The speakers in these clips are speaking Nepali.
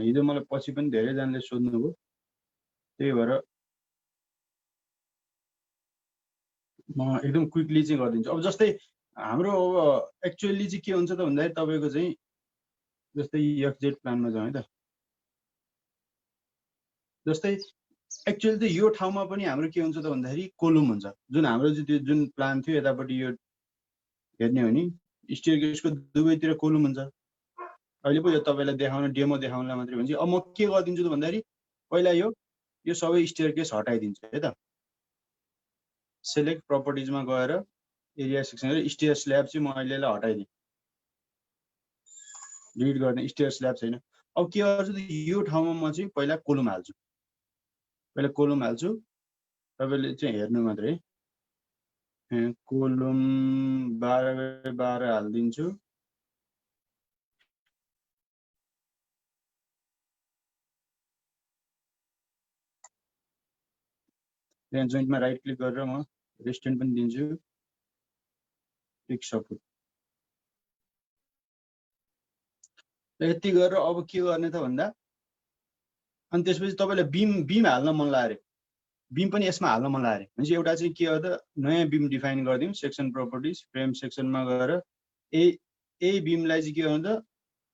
हिजो मलाई पछि पनि धेरैजनाले सोध्नुभयो, त्यही भएर म एकदम क्विकली चाहिँ गरिदिन्छु। अब जस्तै हाम्रो अब एक्चुअली चाहिँ के हुन्छ त भन्दाखेरि तपाईँको चाहिँ जस्तै एक्जेट प्लानमा जाउँ है त। जस्तै एक्चुअली चाहिँ यो ठाउँमा पनि हाम्रो के हुन्छ त भन्दाखेरि कोलम हुन्छ, जुन हाम्रो चाहिँ त्यो जुन प्लान थियो यतापट्टि यो हेर्ने हो नि स्टेयरकेसको दुवैतिर कोलम हुन्छ। अहिले पो यो तपाईँलाई देखाउन डेमो देखाउनलाई मात्रै भन्छ। अब म के गरिदिन्छु त भन्दाखेरि पहिला यो सबै स्टेयरकेस हटाइदिन्छु है त। सेलेक्ट प्रपर्टिजमा गएर एरिया सेक्सन स्टेयर स्ल्याब चाहिँ म अहिलेलाई हटाइदिएँ, डिलिट गर्ने स्टेयर स्ल्याब छैन। अब के गर्छु त यो ठाउँमा म चाहिँ पहिला कोलम हाल्छु, तपाईँले चाहिँ हेर्नु मात्रै। कोलम 12x12 हालिदिन्छु। त्यहाँ जोइन्टमा राइट क्लिक गरेर म रेस्टेन्ट पनि दिन्छु, क्लिक सपोर्ट। यति गरेर अब के गर्ने त भन्दा अनि त्यसपछि तपाईँले बिम हाल्न मन लाग्यो, बिम पनि यसमा हाल्न मन लाग्यो भनेपछि एउटा चाहिँ के हो त नयाँ बिम डिफाइन गरिदिउँ। सेक्सन प्रपर्टिज फ्रेम सेक्सनमा गएर ए बिमलाई चाहिँ के गर्नु त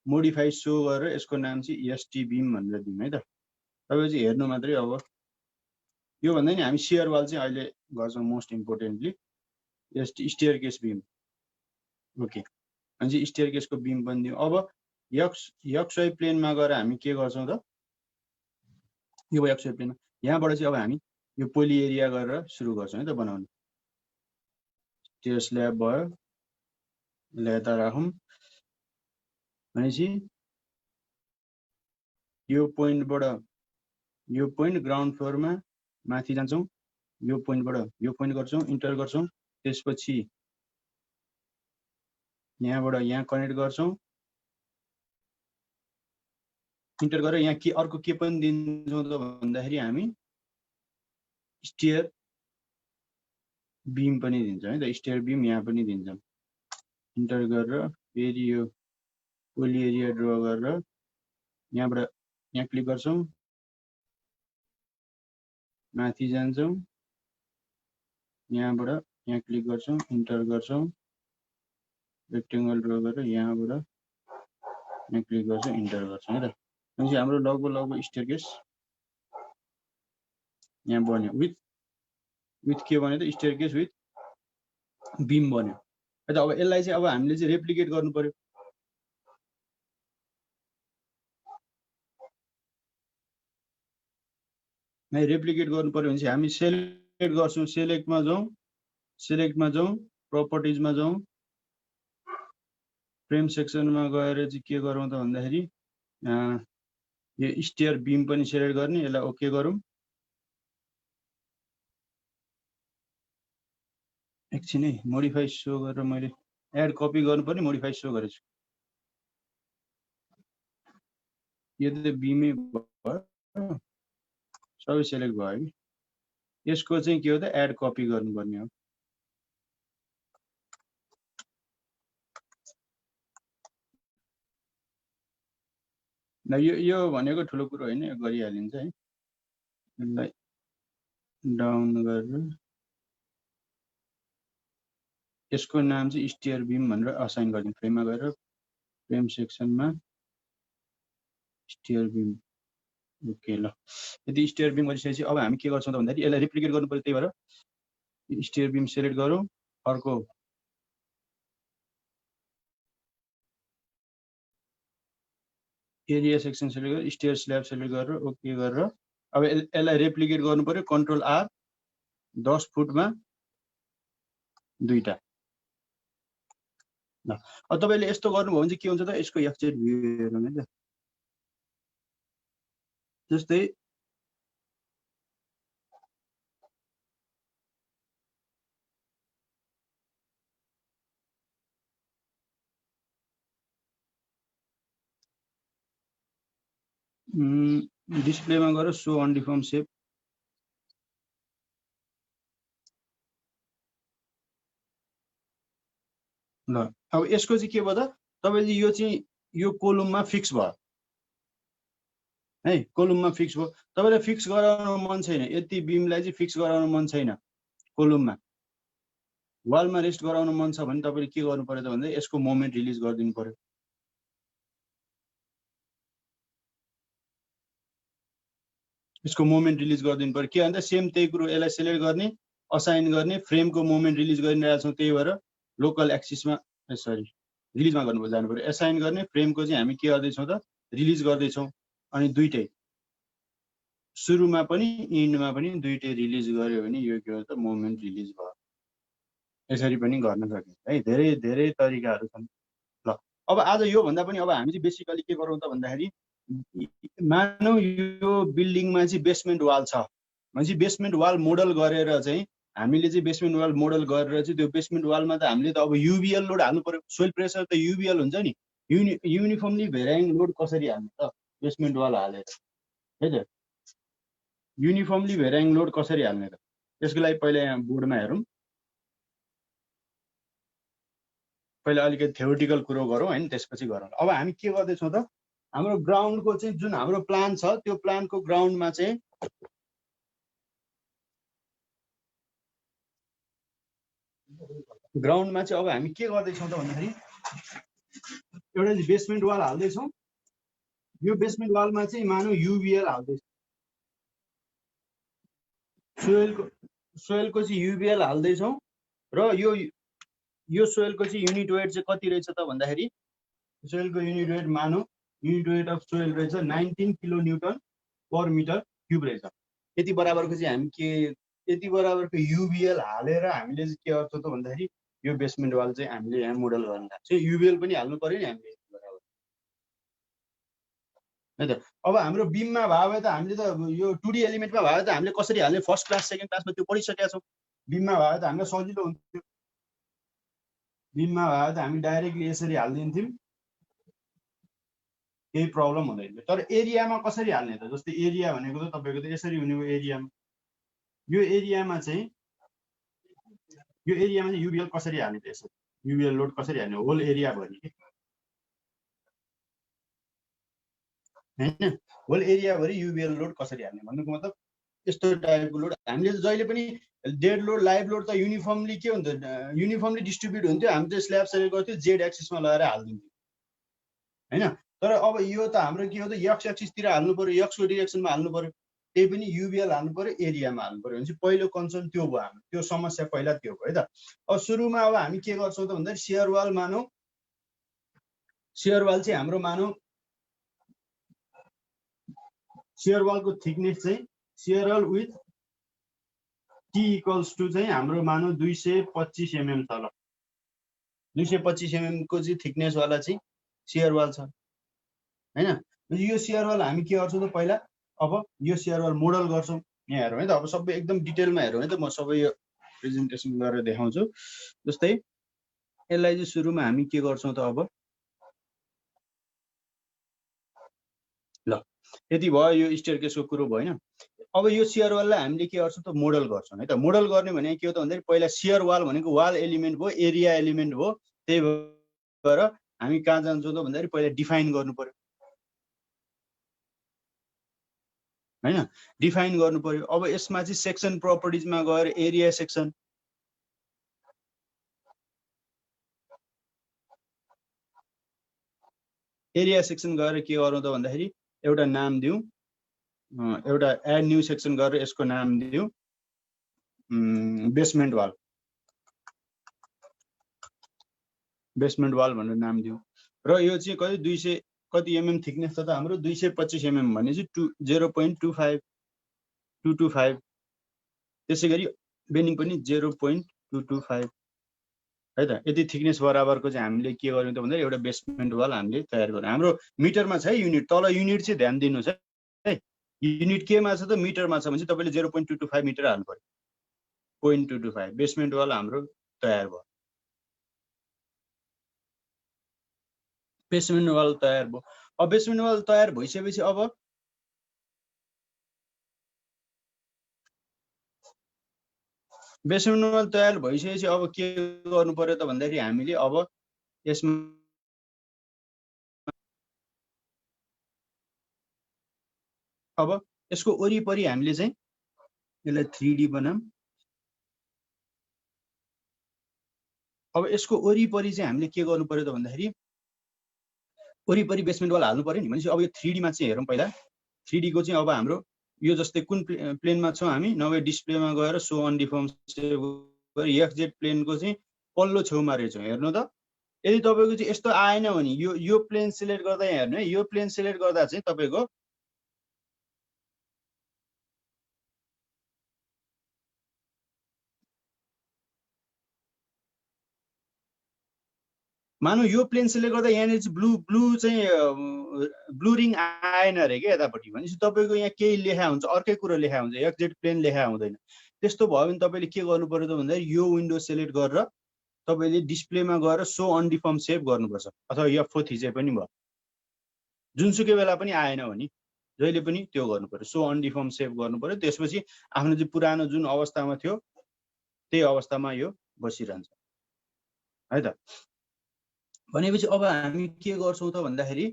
मोडिफाई सो गरेर यसको नाम चाहिँ एसटी बिम भनेर दिउँ है त। तपाईँ चाहिँ हेर्नु मात्रै। अब यो भन्दा नि हामी सियर वाल चाहिँ अहिले गर्छौँ मोस्ट इम्पोर्टेन्टली एसटी स्टेयर केस बिम। ओके भनेपछि स्टेयर केसको बिम पनि दिउँ। अब एक्सवाई प्लेनमा गएर हामी के गर्छौँ त यो एक्सवाई प्लेनमा यहाँबाट चाहिँ अब हामी यो पोली एरिया गरेर सुरु गर्छौँ है त बनाउनु। स्टेयर स्ल्याब भयो, यता राखौँ भनेपछि यो पोइन्टबाट यो पोइन्ट ग्राउन्ड फ्लोरमा माथि जान्छौँ, यो पोइन्टबाट यो पोइन्ट गर्छौँ, इन्टर गर्छौँ, त्यसपछि यहाँबाट यहाँ कनेक्ट गर्छौँ, इन्टर गरेर यहाँ के अर्को के पनि दिन्छौँ त भन्दाखेरि हामी स्टेयर बिम पनि दिन्छौँ है त। स्टेयर बिम यहाँ पनि दिन्छौँ। इन्टर गरेर फेरि यो पोली एरिया ड्र गरेर यहाँबाट यहाँ क्लिक गर्छौँ, माथि जान्छौँ, यहाँबाट यहाँ क्लिक गर्छौँ, इन्टर गर्छौँ, रेक्टेङ्गल ड्र गरेर यहाँबाट यहाँ क्लिक गर्छौँ, इन्टर गर्छौँ है त। भनेपछि हाम्रो लगभग स्टेयरकेस यहाँ बन्यो विथ के भन्यो त स्टेयरकेस विथ बिम बन्यो है त। अब यसलाई चाहिँ अब हामीले चाहिँ रेप्लिकेट गर्नु पर्यो। रेप्लिकेट गर्नु पर्यो भने चाहिँ हामी सेलेक्ट गर्छौँ, सेलेक्टमा जाउँ, प्रपर्टिजमा जाउँ, फ्रेम सेक्सनमा गएर चाहिँ के गरौँ त भन्दाखेरि यो स्टेयर बिम पनि सेलेक्ट गर्ने, यसलाई ओके गरौँ। एकछिन है मोडिफाई सो गरेर मैले एड कपी गर्नु पर्ने मोडिफाई सो गरेछु। यो त बिमै भयो, सबै सेलेक्ट भयो कि यसको चाहिँ के हो त एड कपी गर्नुपर्ने हो। न यो भनेको ठुलो कुरो होइन, यो गरिहालिन्छ है। यसलाई डाउन गरेर यसको नाम चाहिँ स्टेयर बिम भनेर असाइन गरिदिउँ। फ्रेममा गएर फ्रेम सेक्सनमा स्टेयर बिम। ओके ल, यदि स्टेयर बिम गरिसकेपछि अब हामी के गर्छौँ त भन्दाखेरि यसलाई रिप्लिकेट गर्नु पर्यो। त्यही भएर स्टेयर बिम सेलेक्ट गरौँ, अर्को एरिया सेक्सन सेलेक्ट गरेर स्टेयर स्ल्याब सेलेक्ट गरेर ओके गरेर अब यसलाई रेप्लिकेट गर्नु पर्यो। कन्ट्रोल आर 10 फुटमा 2टा ल। अब तपाईँले यस्तो गर्नुभयो भने चाहिँ के हुन्छ त यसको एक्जेट भ्यू हेरौँ है त। जस्तै डिस्प्लेमा गएर सो अनडिफर्म सेप, ल अब यसको चाहिँ के भयो त तपाईँले यो चाहिँ यो कोलममा फिक्स भयो। है, कोलुममा फिक्स भयो। तपाईलाई फिक्स गराउन मन छैन, यति बिमलाई चाहिँ फिक्स गराउन मन छैन, कोलुममा वालमा रेस्ट गराउन मन छ भने तपाईले के गर्नु पर्यो त भन्दा यसको मोमेन्ट रिलिज गरिदिनु पर्यो। यसको मोमेन्ट रिलिज गरिदिनु पर्यो। के भन्दा सेम त्यही कुरो, यसलाई सेलेक्ट गर्ने, असाइन गर्ने, फ्रेमको मोमेन्ट रिलिज गरिरहेको छौँ, त्यही भएर लोकल एक्सिसमा सरी रिलिजमा गर्नु जानु पर्यो। एसाइन गर्ने फ्रेमको चाहिँ हामी के गर्दैछौँ त रिलिज गर्दैछौँ। अनि दुईटै सुरुमा पनि इन्डमा पनि दुईटै रिलिज गर्यो भने यो के हो त मोमेन्ट रिलिज भयो। यसरी पनि गर्न सकिन्छ है, धेरै धेरै तरिकाहरू छन्। ल अब आज यो भन्दा पनि अब हामी चाहिँ बेसिकली के गरौँ त भन्दाखेरि मानौ यो बिल्डिङमा चाहिँ बेसमेन्ट वाल छ भनेपछि बेसमेन्ट वाल मोडल गरेर चाहिँ हामीले चाहिँ बेसमेन्ट वाल मोडल गरेर चाहिँ त्यो बेसमेन्ट वालमा त हामीले त अब युबिएल लोड हाल्नु पर्यो। सोइल प्रेसर त युबिएल हुन्छ नि, युनिफर्मली भेराइङ लोड कसरी हाल्ने त बेसमेन्ट वाल हालेर है त, युनिफर्मली भेराइङ लोड कसरी हाल्ने त त्यसको लागि पहिला यहाँ बोर्डमा हेरौँ। पहिला अलिकति थ्योरिटिकल कुरो गरौँ हैन, त्यसपछि गरौँ। अब हामी के गर्दैछौँ त हाम्रो ग्राउन्डको चाहिँ जुन हाम्रो प्लान छ त्यो प्लानको ग्राउन्डमा चाहिँ अब हामी के गर्दैछौँ त भन्दाखेरि एउटा बेसमेन्ट वाल हाल्दैछौँ। यो बेसमेन्ट वालमा चाहिँ मानौ युबिएल हाल्दैछौँ, सोइलको चाहिँ युबिएल हाल्दैछौँ र यो सोइलको चाहिँ युनिट वेट चाहिँ कति रहेछ त भन्दाखेरि सोइलको युनिट वेट मानौ युनिट वेट अफ सोइल रहेछ 19 kilo newton per metre cube रहेछ। यति बराबरको चाहिँ हामी के यति बराबरको युबिएल हालेर हामीले चाहिँ के गर्छौँ त भन्दाखेरि यो बेसमेन्ट वाल चाहिँ हामीले यहाँ मोडल गर्न लाग्छ। युबिएल पनि हाल्नु पर्यो नि हामीले बराबर है त। अब हाम्रो बिममा भयो भने त हामीले त यो 2D एलिमेन्टमा भयो त हामीले कसरी हाल्ने फर्स्ट क्लास सेकेन्ड क्लासमा त्यो पढिसकेका छौँ। बिममा भयो त हामीलाई सजिलो हुन्थ्यो, बिममा भयो त हामी डाइरेक्टली यसरी हालिदिन्थ्यौँ, केही प्रब्लम हुँदैन। तर एरियामा कसरी हाल्ने त, जस्तै एरिया भनेको त तपाईँको त यसरी हुने हो। एरियामा यो एरियामा चाहिँ युबिएल कसरी हाल्ने त, यसरी युबिएल लोड कसरी हाल्ने होल एरिया भरि हैन, होल एरिया भरि युबिएल लोड कसरी हाल्ने भन्नुको मतलब यस्तो टाइपको लोड हामीले जहिले पनि डेड लोड लाइभ लोड त युनिफर्मली के हुन्छ युनिफर्मली डिस्ट्रिब्युट हुन्थ्यो। हामी चाहिँ स्ल्याब सेलेक्ट गर्थ्यो, जेड एक्सिसमा लगाएर हालिदिन्थ्यो हैन। तर अब यो त हाम्रो के हो त एक्स एक्सिसतिर हाल्नु पर्यो, एक्सको डिरेक्सनमा हाल्नु पर्यो, त्यही पनि युबिएल हाल्नु पर्यो, एरियामा हाल्नु पर्यो। भनेपछि पहिलो कन्सर्न त्यो भयो हाम्रो, त्यो समस्या पहिला त्यो भयो है त। अब सुरुमा अब हामी के गर्छौँ त भन्दाखेरि सियर वाल मानौ, सियर वाल चाहिँ हाम्रो मानौ सियर वालको थिकनेस चाहिँ shear wall with T equals to चाहिँ हाम्रो मानौ 225 mm छ। ल 225 mm को चाहिँ थिकनेस वाला चाहिँ सियर वाल छ हैन। यो सियर वाल हामी के गर्छौँ त पहिला अब यो सियर वाल मोडल गर्छौँ। यहाँ हेरौँ है त, अब सबै एकदम डिटेलमा हेरौँ है त, म सबै यो प्रेजेन्टेसन गरेर देखाउँछु। जस्तै यसलाई चाहिँ सुरुमा हामी के गर्छौँ त अब ल यति भयो, यो स्टेयरकेसको कुरो भएन। अब यो सियर वाललाई हामीले के गर्छौँ त मोडल गर्छौँ है त। मोडल गर्ने भने के हो त भन्दाखेरि पहिला सियर वाल भनेको वाल एलिमेन्ट भयो, एरिया एलिमेन्ट भयो, त्यही भएर हामी कहाँ जान्छौँ त भन्दाखेरि पहिला डिफाइन गर्नु पर्यो हैन, डिफाइन गर्नु पर्यो। अब यसमा चाहिँ सेक्सन प्रपर्टिजमा गएर एरिया सेक्सन गएर के गरौँ त भन्दाखेरि एउटा नाम दिउँ, एउटा एड न्यू सेक्सन गरेर यसको नाम दिउँ बेसमेन्ट वाल भनेर नाम दिउँ। र यो चाहिँ कति 200 कति mm थिकनेस छ त हाम्रो 225 mm भने चाहिँ 0.225 त्यसै गरी बेन्डिङ पनि 0.225 है त। यति थिकनेस बराबरको चाहिँ हामीले के गर्यौँ त भन्दा एउटा बेसमेन्ट वाल हामीले तयार गर्यौँ। हाम्रो मिटरमा छ है युनिट, तल युनिट चाहिँ ध्यान दिनुहोस् है, युनिट केमा छ त मिटरमा छ भने चाहिँ तपाईँले 0.225 मिटर हाल्नु पर्यो, 0.225 बेसमेन्ट वाल हाम्रो तयार भयो। बेसमेन्ट वाल तयार भयो। अब बेसमेन्ट वाल तयार भइसकेपछि अब बेसमेन्ट वाल तयार भइसकेपछि अब के गर्नु पर्यो त भन्दाखेरि हामीले अब यसमा अब यसको वरिपरि हामीले चाहिँ यसलाई 3D बनाऊँ। अब यसको वरिपरि चाहिँ हामीले के गर्नु पर्यो त भन्दाखेरि वरिपरि बेसमेन्ट वाल हाल्नु पर्यो नि। भनेपछि अब यो 3D मा चाहिँ हेरौँ पहिला। 3D को चाहिँ अब हाम्रो यो जस्तै कुन प्लेनमा छौँ हामी, नभए डिस्प्लेमा गएर सो अन डिफर्म सेभ गरेर एक्सजेड प्लेनको चाहिँ पल्लो छेउमा रहेछौँ। हेर्नु त, यदि तपाईँको चाहिँ यस्तो आएन भने यो प्लेन सिलेक्ट गर्दा यहाँ हेर्नु है, यो प्लेन सिलेक्ट गर्दा चाहिँ तपाईँको मानौ यो प्लेन सिलेक्ट गर्दा यहाँनिर चाहिँ ब्लू रिङ आएन अरे क्या यतापट्टि। भनेपछि तपाईँको यहाँ केही लेखा हुन्छ, अर्कै कुरो लेखा हुन्छ, एक्जेड प्लेन लेखा हुँदैन। त्यस्तो भयो भने तपाईँले के गर्नु पर्यो त भन्दाखेरि यो विन्डो सिलेक्ट गरेर तपाईँले डिस्प्लेमा गएर सो अनडिफर्म सेभ गर्नुपर्छ, अथवा F4 थिचे पनि भयो। जुनसुकै बेला पनि आएन भने जहिले पनि त्यो गर्नु पर्यो, सो अनडिफर्म सेभ गर्नु पर्यो। त्यसपछि आफ्नो चाहिँ पुरानो जुन अवस्थामा थियो त्यही अवस्थामा यो बसिरहन्छ है त। भनेपछि अब हामी के गर्छौँ त भन्दाखेरि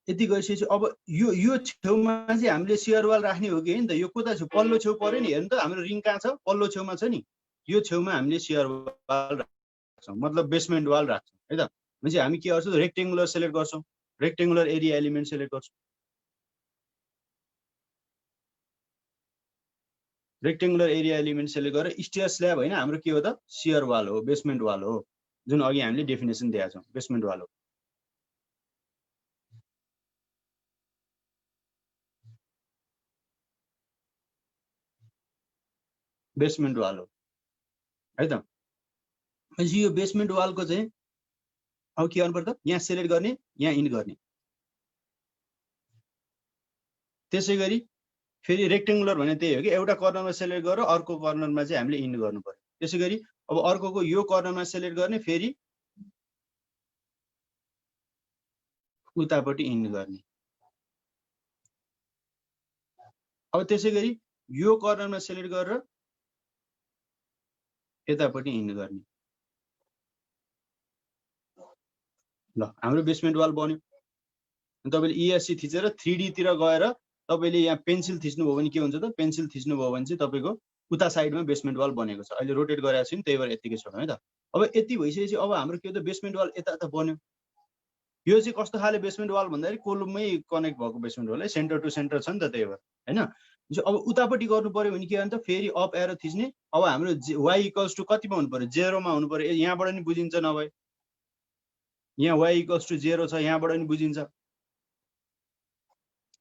यति गरिसकेपछि अब यो छेउमा चाहिँ हामीले सियर वाल राख्ने हो कि हैन त। यो कता छ, पल्लो छेउ पर्यो नि। हेर्नु त हाम्रो रिङ कहाँ छ, पल्लो छेउमा छ नि। यो छेउमा हामीले सियर वाल राख्छौँ, मतलब बेसमेन्ट वाल राख्छौँ है त। भनेपछि हामी के गर्छौँ, रेक्टेङ्गुलर सिलेक्ट गर्छौँ, रेक्टेङ्गुलर एरिया एलिमेन्ट सिलेक्ट गर्छौँ। रेक्टेङ्गुलर एरिया एलिमेन्ट सिलेक्ट गरेर स्टेयर स्ल्याब होइन, हाम्रो के हो त, सियर वाल हो, बेसमेन्ट वाल हो, जुन अघि हामीले डेफिनेसन दिएका छौँ, बेसमेन्ट वाल हो। बेसमेन्ट वाल हो है त। भनेपछि यो बेसमेन्ट वालको चाहिँ अब के गर्नु पर्छ त, यहाँ सिलेक्ट गर्ने, यहाँ इन गर्ने। त्यसै गरी फेरि रेक्टेङ्गुलर भने त्यही हो कि एउटा कर्नरमा सिलेक्ट गरेर अर्को कर्नरमा चाहिँ हामीले इन गर्नु पर्यो। त्यसै गरी अब अर्कोको यो कर्नरमा सिलेक्ट गर्ने, फेरि उतापट्टि इन गर्ने। अब त्यसै गरी यो कर्नरमा सिलेक्ट गरेर यतापट्टि इन गर्ने। ल हाम्रो बेसमेन्ट वाल बन्यो। तपाईँले ESC थिचेर 3D तिर गएर तपाईँले यहाँ पेन्सिल थिच्नुभयो भने के हुन्छ त, पेन्सिल थिच्नुभयो भने चाहिँ तपाईँको उता साइडमा बेसमेन्ट वाल बनेको छ। अहिले रोटेट गरेको छु नि, त्यही भएर यतिकै छोडौँ है त। अब यति भइसकेपछि अब हाम्रो के हो त, बेसमेन्ट वाल यता यता बन्यो। यो चाहिँ कस्तो खाले बेसमेन्ट वाल भन्दाखेरि कोलममै कनेक्ट भएको बेसमेन्ट वाल है, सेन्टर टु सेन्टर छ नि त, त्यही भएर होइन। अब उतापट्टि गर्नु पर्यो भने के गर्नु त, फेरि अप एरो थिच्ने। अब हाम्रो y इक्वल्स टु कतिमा हुनु पर्यो, 0 मा हुनु पर्यो। यहाँबाट नि बुझिन्छ, नभए यहाँ y इक्वल्स टु 0 छ, यहाँबाट नि बुझिन्छ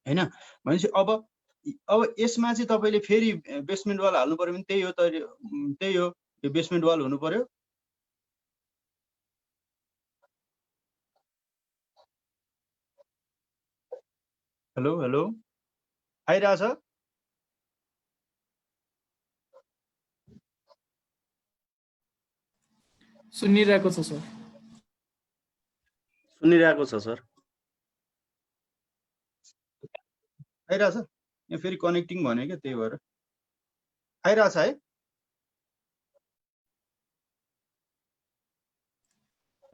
हैन। भनेपछि अब यसमा चाहिँ तपाईँले फेरि बेसमेन्ट वाल हाल्नु पर्यो भने त्यही हो, त्यही हो, यो बेसमेन्ट वाल हुनु पर्यो। हेलो हेलो, आइरहेछ? सुनिरहेको छ सर। सुनिरहेको छ सर। आइरहेछ? यहाँ फेरि कनेक्टिङ भन्यो क्या, त्यही भएर आइरहेछ है।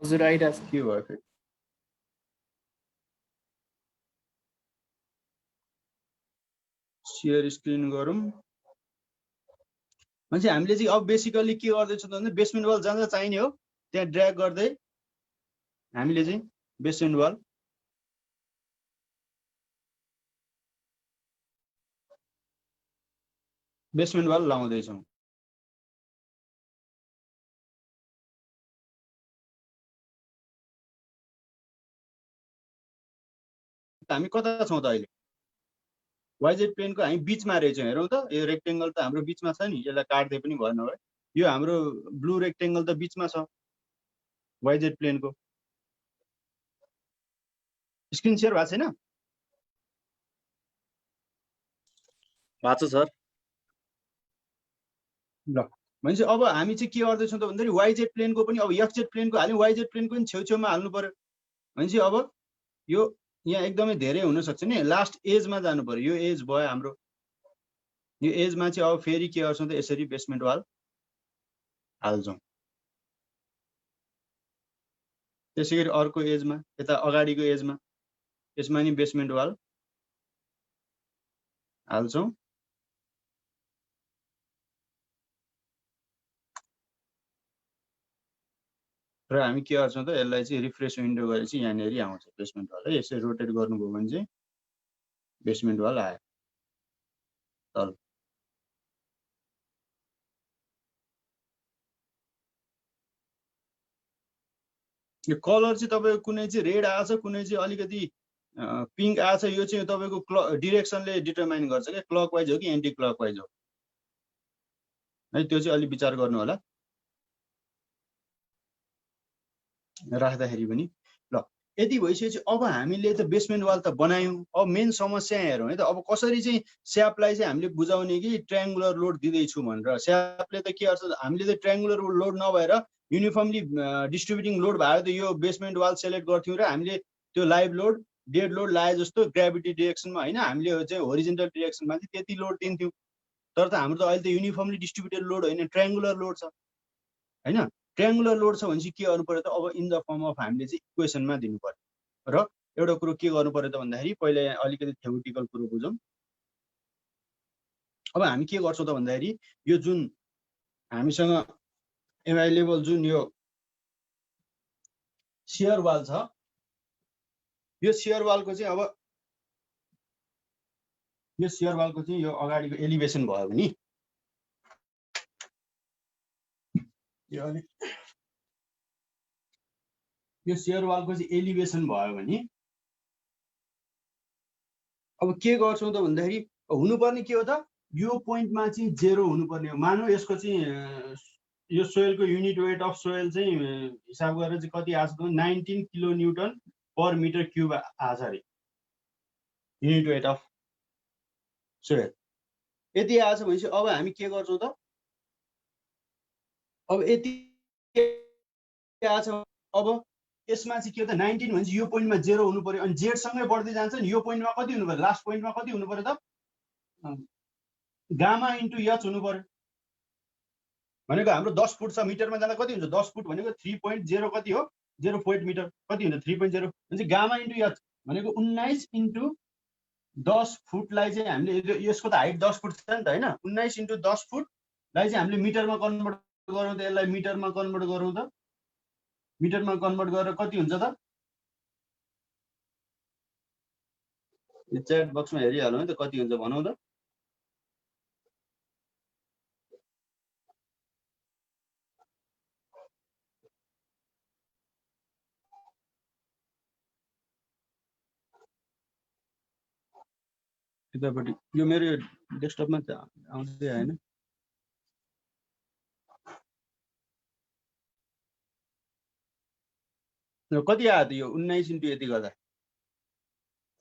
हजुर आइरहेछ। के भयो फेरि? सेयर स्क्रिन गरौँ। भनेपछि हामीले चाहिँ अब बेसिकल्ली के गर्दैछौँ त भन्दा बेसमेन्ट वाल जहाँ जहाँ चाहिने हो त्यहाँ ड्र्याग गर्दै हामीले चाहिँ बेसमेन्ट वाल लाउँदैछौँ। हामी कता छौँ त अहिले? YZ प्लेनको हामी बिचमा रहेछौँ। हेरौँ त, यो रेक्टेङ्गल त हाम्रो बिचमा छ नि, यसलाई काट्दै पनि भएन है। यो हाम्रो ब्लू रेक्टेङ्गल त बिचमा छ YZ प्लेनको। स्क्रिन सेयर भएको छैन? भएको छ सर। ल भनेपछि अब हामी चाहिँ के गर्दैछौँ त भन्दाखेरि YZ प्लेनको पनि, अब XZ प्लेनको हाल्यौँ, YZ प्लेनको पनि छेउछेउमा हाल्नु पर्यो। भनेपछि अब यो यहाँ एकदमै धेरै हुनसक्छ नि, लास्ट एजमा जानु पर्यो। यो एज भयो हाम्रो, यो एजमा चाहिँ अब फेरि के गर्छौँ त, यसरी बेसमेन्ट वाल हाल्छौँ। त्यसै गरी अर्को एजमा, यता अगाडिको एजमा, यसमा नि बेसमेन्ट वाल हाल्छौँ। र हामी के गर्छौँ त यसलाई चाहिँ रिफ्रेस विन्डो गरेपछि यहाँनिर आउँछ बेसमेन्ट वाल है। यसरी रोटेट गर्नुभयो भने चाहिँ बेसमेन्ट वाल आयो तल। यो कलर चाहिँ तपाईँको कुनै चाहिँ रेड आएछ, कुनै चाहिँ अलिकति पिङ्क आएछ, यो चाहिँ तपाईँको डिरेक्सनले डिटरमाइन गर्छ क्या, क्लकवाइज हो कि एन्टी क्लकवाइज हो है। त्यो चाहिँ अलि विचार गर्नु होला राख्दाखेरि पनि। ल यति भइसकेपछि अब हामीले त बेसमेन्ट वाल त बनायौँ। अब मेन समस्या हेरौँ है त। अब कसरी चाहिँ स्यापलाई चाहिँ हामीले बुझाउने कि ट्रायङ्गुलर लोड दिँदैछु भनेर। स्यापले त के गर्छ, हामीले त ट्रायङ्गुलर लोड नभएर युनिफर्मली डिस्ट्रिब्युटिङ लोड भएर त यो बेसमेन्ट वाल सेलेक्ट गर्थ्यौँ र हामीले त्यो लाइभ लोड डेड लोड लाए जस्तो ग्राभिटी डिरेक्सनमा होइन, हामीले चाहिँ होरिजेन्टल डिरेक्सनमा चाहिँ त्यति लोड दिन्थ्यौँ। तर त हाम्रो त अहिले त युनिफर्मली डिस्ट्रिब्युटेड लोड होइन, ट्रायङ्गुलर लोड छ होइन। ट्रायङ्गुलर लोड छ भने चाहिँ के गर्नु पर्यो त, अब इन द फर्म अफ हामीले चाहिँ इक्वेसनमा दिनु पर्यो। र एउटा कुरो के गर्नु पर्यो त भन्दाखेरि पहिला अलिकति थ्योरिटिकल कुरो बुझौँ। अब हामी के गर्छौँ त भन्दाखेरि यो जुन हामीसँग एभाइलेबल जुन यो सियर वाल छ, यो सियर वालको चाहिँ अब यो सियर वालको चाहिँ यो अगाडिको एलिभेसन भयो भने यो सियर वालको चाहिँ एलिभेसन भयो भने अब के गर्छौँ त भन्दाखेरि हुनुपर्ने के हो त, यो पोइन्टमा चाहिँ 0 हुनुपर्ने हो। मानौ यसको चाहिँ यो सोइलको युनिट वेट अफ सोइल चाहिँ हिसाब गरेर चाहिँ कति आछ त 19 kilo newton per metre cube आछ अरे युनिट वेट अफ सोइल। यति आछ भनेपछि अब हामी के गर्छौँ त, अब यति आछ अब यसमा चाहिँ के हो त 19 भनेपछि यो पोइन्टमा 0 हुनु पर्यो। अनि जेड सँगै बढ्दै जान्छ नि, यो पोइन्टमा कति हुनु पर्यो, लास्ट पोइन्टमा कति हुनु पर्यो त, गामा इन्टु एच हुनु पर्यो। भनेको हाम्रो 10 फुट छ, मिटरमा जाँदा कति हुन्छ, 10 फुट भनेको 3.0 कति हो, 0 मिटर कति हुन्छ 3.0 भनेपछि गामा इन्टु एच भनेको 19 इन्टु 10 फुटलाई चाहिँ हामीले यसको त हाइट 10 फुट छ नि त होइन, 19 इन्टु 10 फुटलाई चाहिँ हामीले मिटरमा कन्भर्ट गरौँ त, यसलाई मिटरमा कन्भर्ट गरौँ त, मिटरमा कन्भर्ट गरेर कति हुन्छ त, च्याट बक्समा हेरिहालौँ है त कति हुन्छ भनौँ त। यतापट्टि यो मेरो डेस्कटपमा आउँदै आएन। कति आयो त यो 19 इन्टु यति गर्दा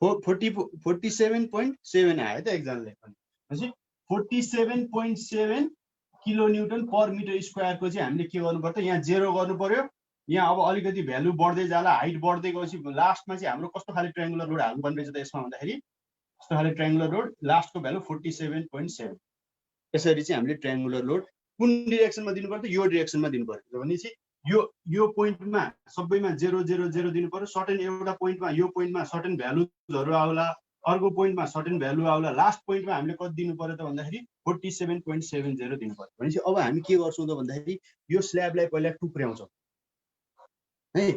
47.7 आयो त एकजनाले भनेपछि 47.7 किलो न्युटन पर मिटर स्क्वायरको चाहिँ हामीले के गर्नु पर्छ, यहाँ 0 गर्नु पर्यो। यहाँ अब अलिकति भ्यालु बढ्दै जाला, हाइट बढ्दै गएपछि लास्टमा चाहिँ हाम्रो कस्तो खाले ट्रायङ्गुलर लोड हाल्नु पर्ने रहेछ त यसमा भन्दाखेरि यस्तो खाले ट्रायङ्गुलर लोड लास्टको भ्यालु 47.7। यसरी चाहिँ हामीले ट्रायङ्गुलर लोड कुन डिरेक्सनमा दिनु पर्छ, यो डिरेक्सनमा दिनु पर्यो भनेपछि यो पोइन्टमा सबैमा 0 0 0 दिनु पर्यो। सर्टेन एउटा पोइन्टमा यो पोइन्टमा सर्टेन भ्यालुजहरू आउला, अर्को पोइन्टमा सर्टेन भ्यालु आउला, लास्ट पोइन्टमा हामीले कति दिनु पर्यो त भन्दाखेरि 47.70 दिनु पर्यो। भनेपछि अब हामी के गर्छौँ त भन्दाखेरि यो स्ल्याबलाई पहिला टुक्र्याउँछौँ है,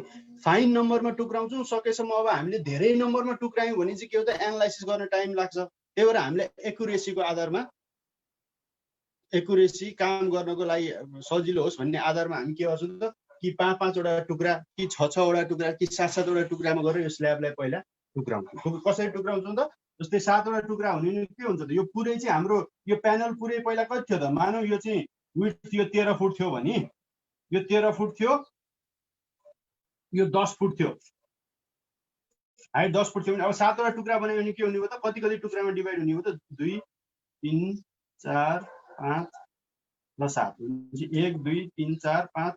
फाइन नम्बरमा टुक्राउँछौँ सकेसम्म। अब हामीले धेरै नम्बरमा टुक्रायौँ भने चाहिँ के हो त, एनालाइसिस गर्न टाइम लाग्छ। त्यही भएर हामीले एक्युरेसीको आधारमा, एक्युरेसी काम गर्नको लागि सजिलो होस् भन्ने आधारमा हामी के गर्छौँ त, कि 5-5वटा टुक्रा कि 6-6वटा टुक्रा कि 7-7वटा टुक्रामा गरेर यो स्ल्याबलाई पहिला टुक्राउँछौँ। कसरी टुक्राउँछौँ त, जस्तै 7वटा टुक्रा हुने के हुन्छ त, यो पुरै चाहिँ हाम्रो यो प्यानल पुरै पहिला कति थियो त, मानौ यो चाहिँ विड्थ थियो 13 फुट थियो भने यो 13 फुट थियो, यो 10 फुट थियो, हाइट 10 फुट थियो भने अब 7वटा टुक्रा बनायो भने के हुने हो त, कति कति टुक्रामा डिभाइड हुने हो त, 2 3 4 5 र 7 1 2 3 4 5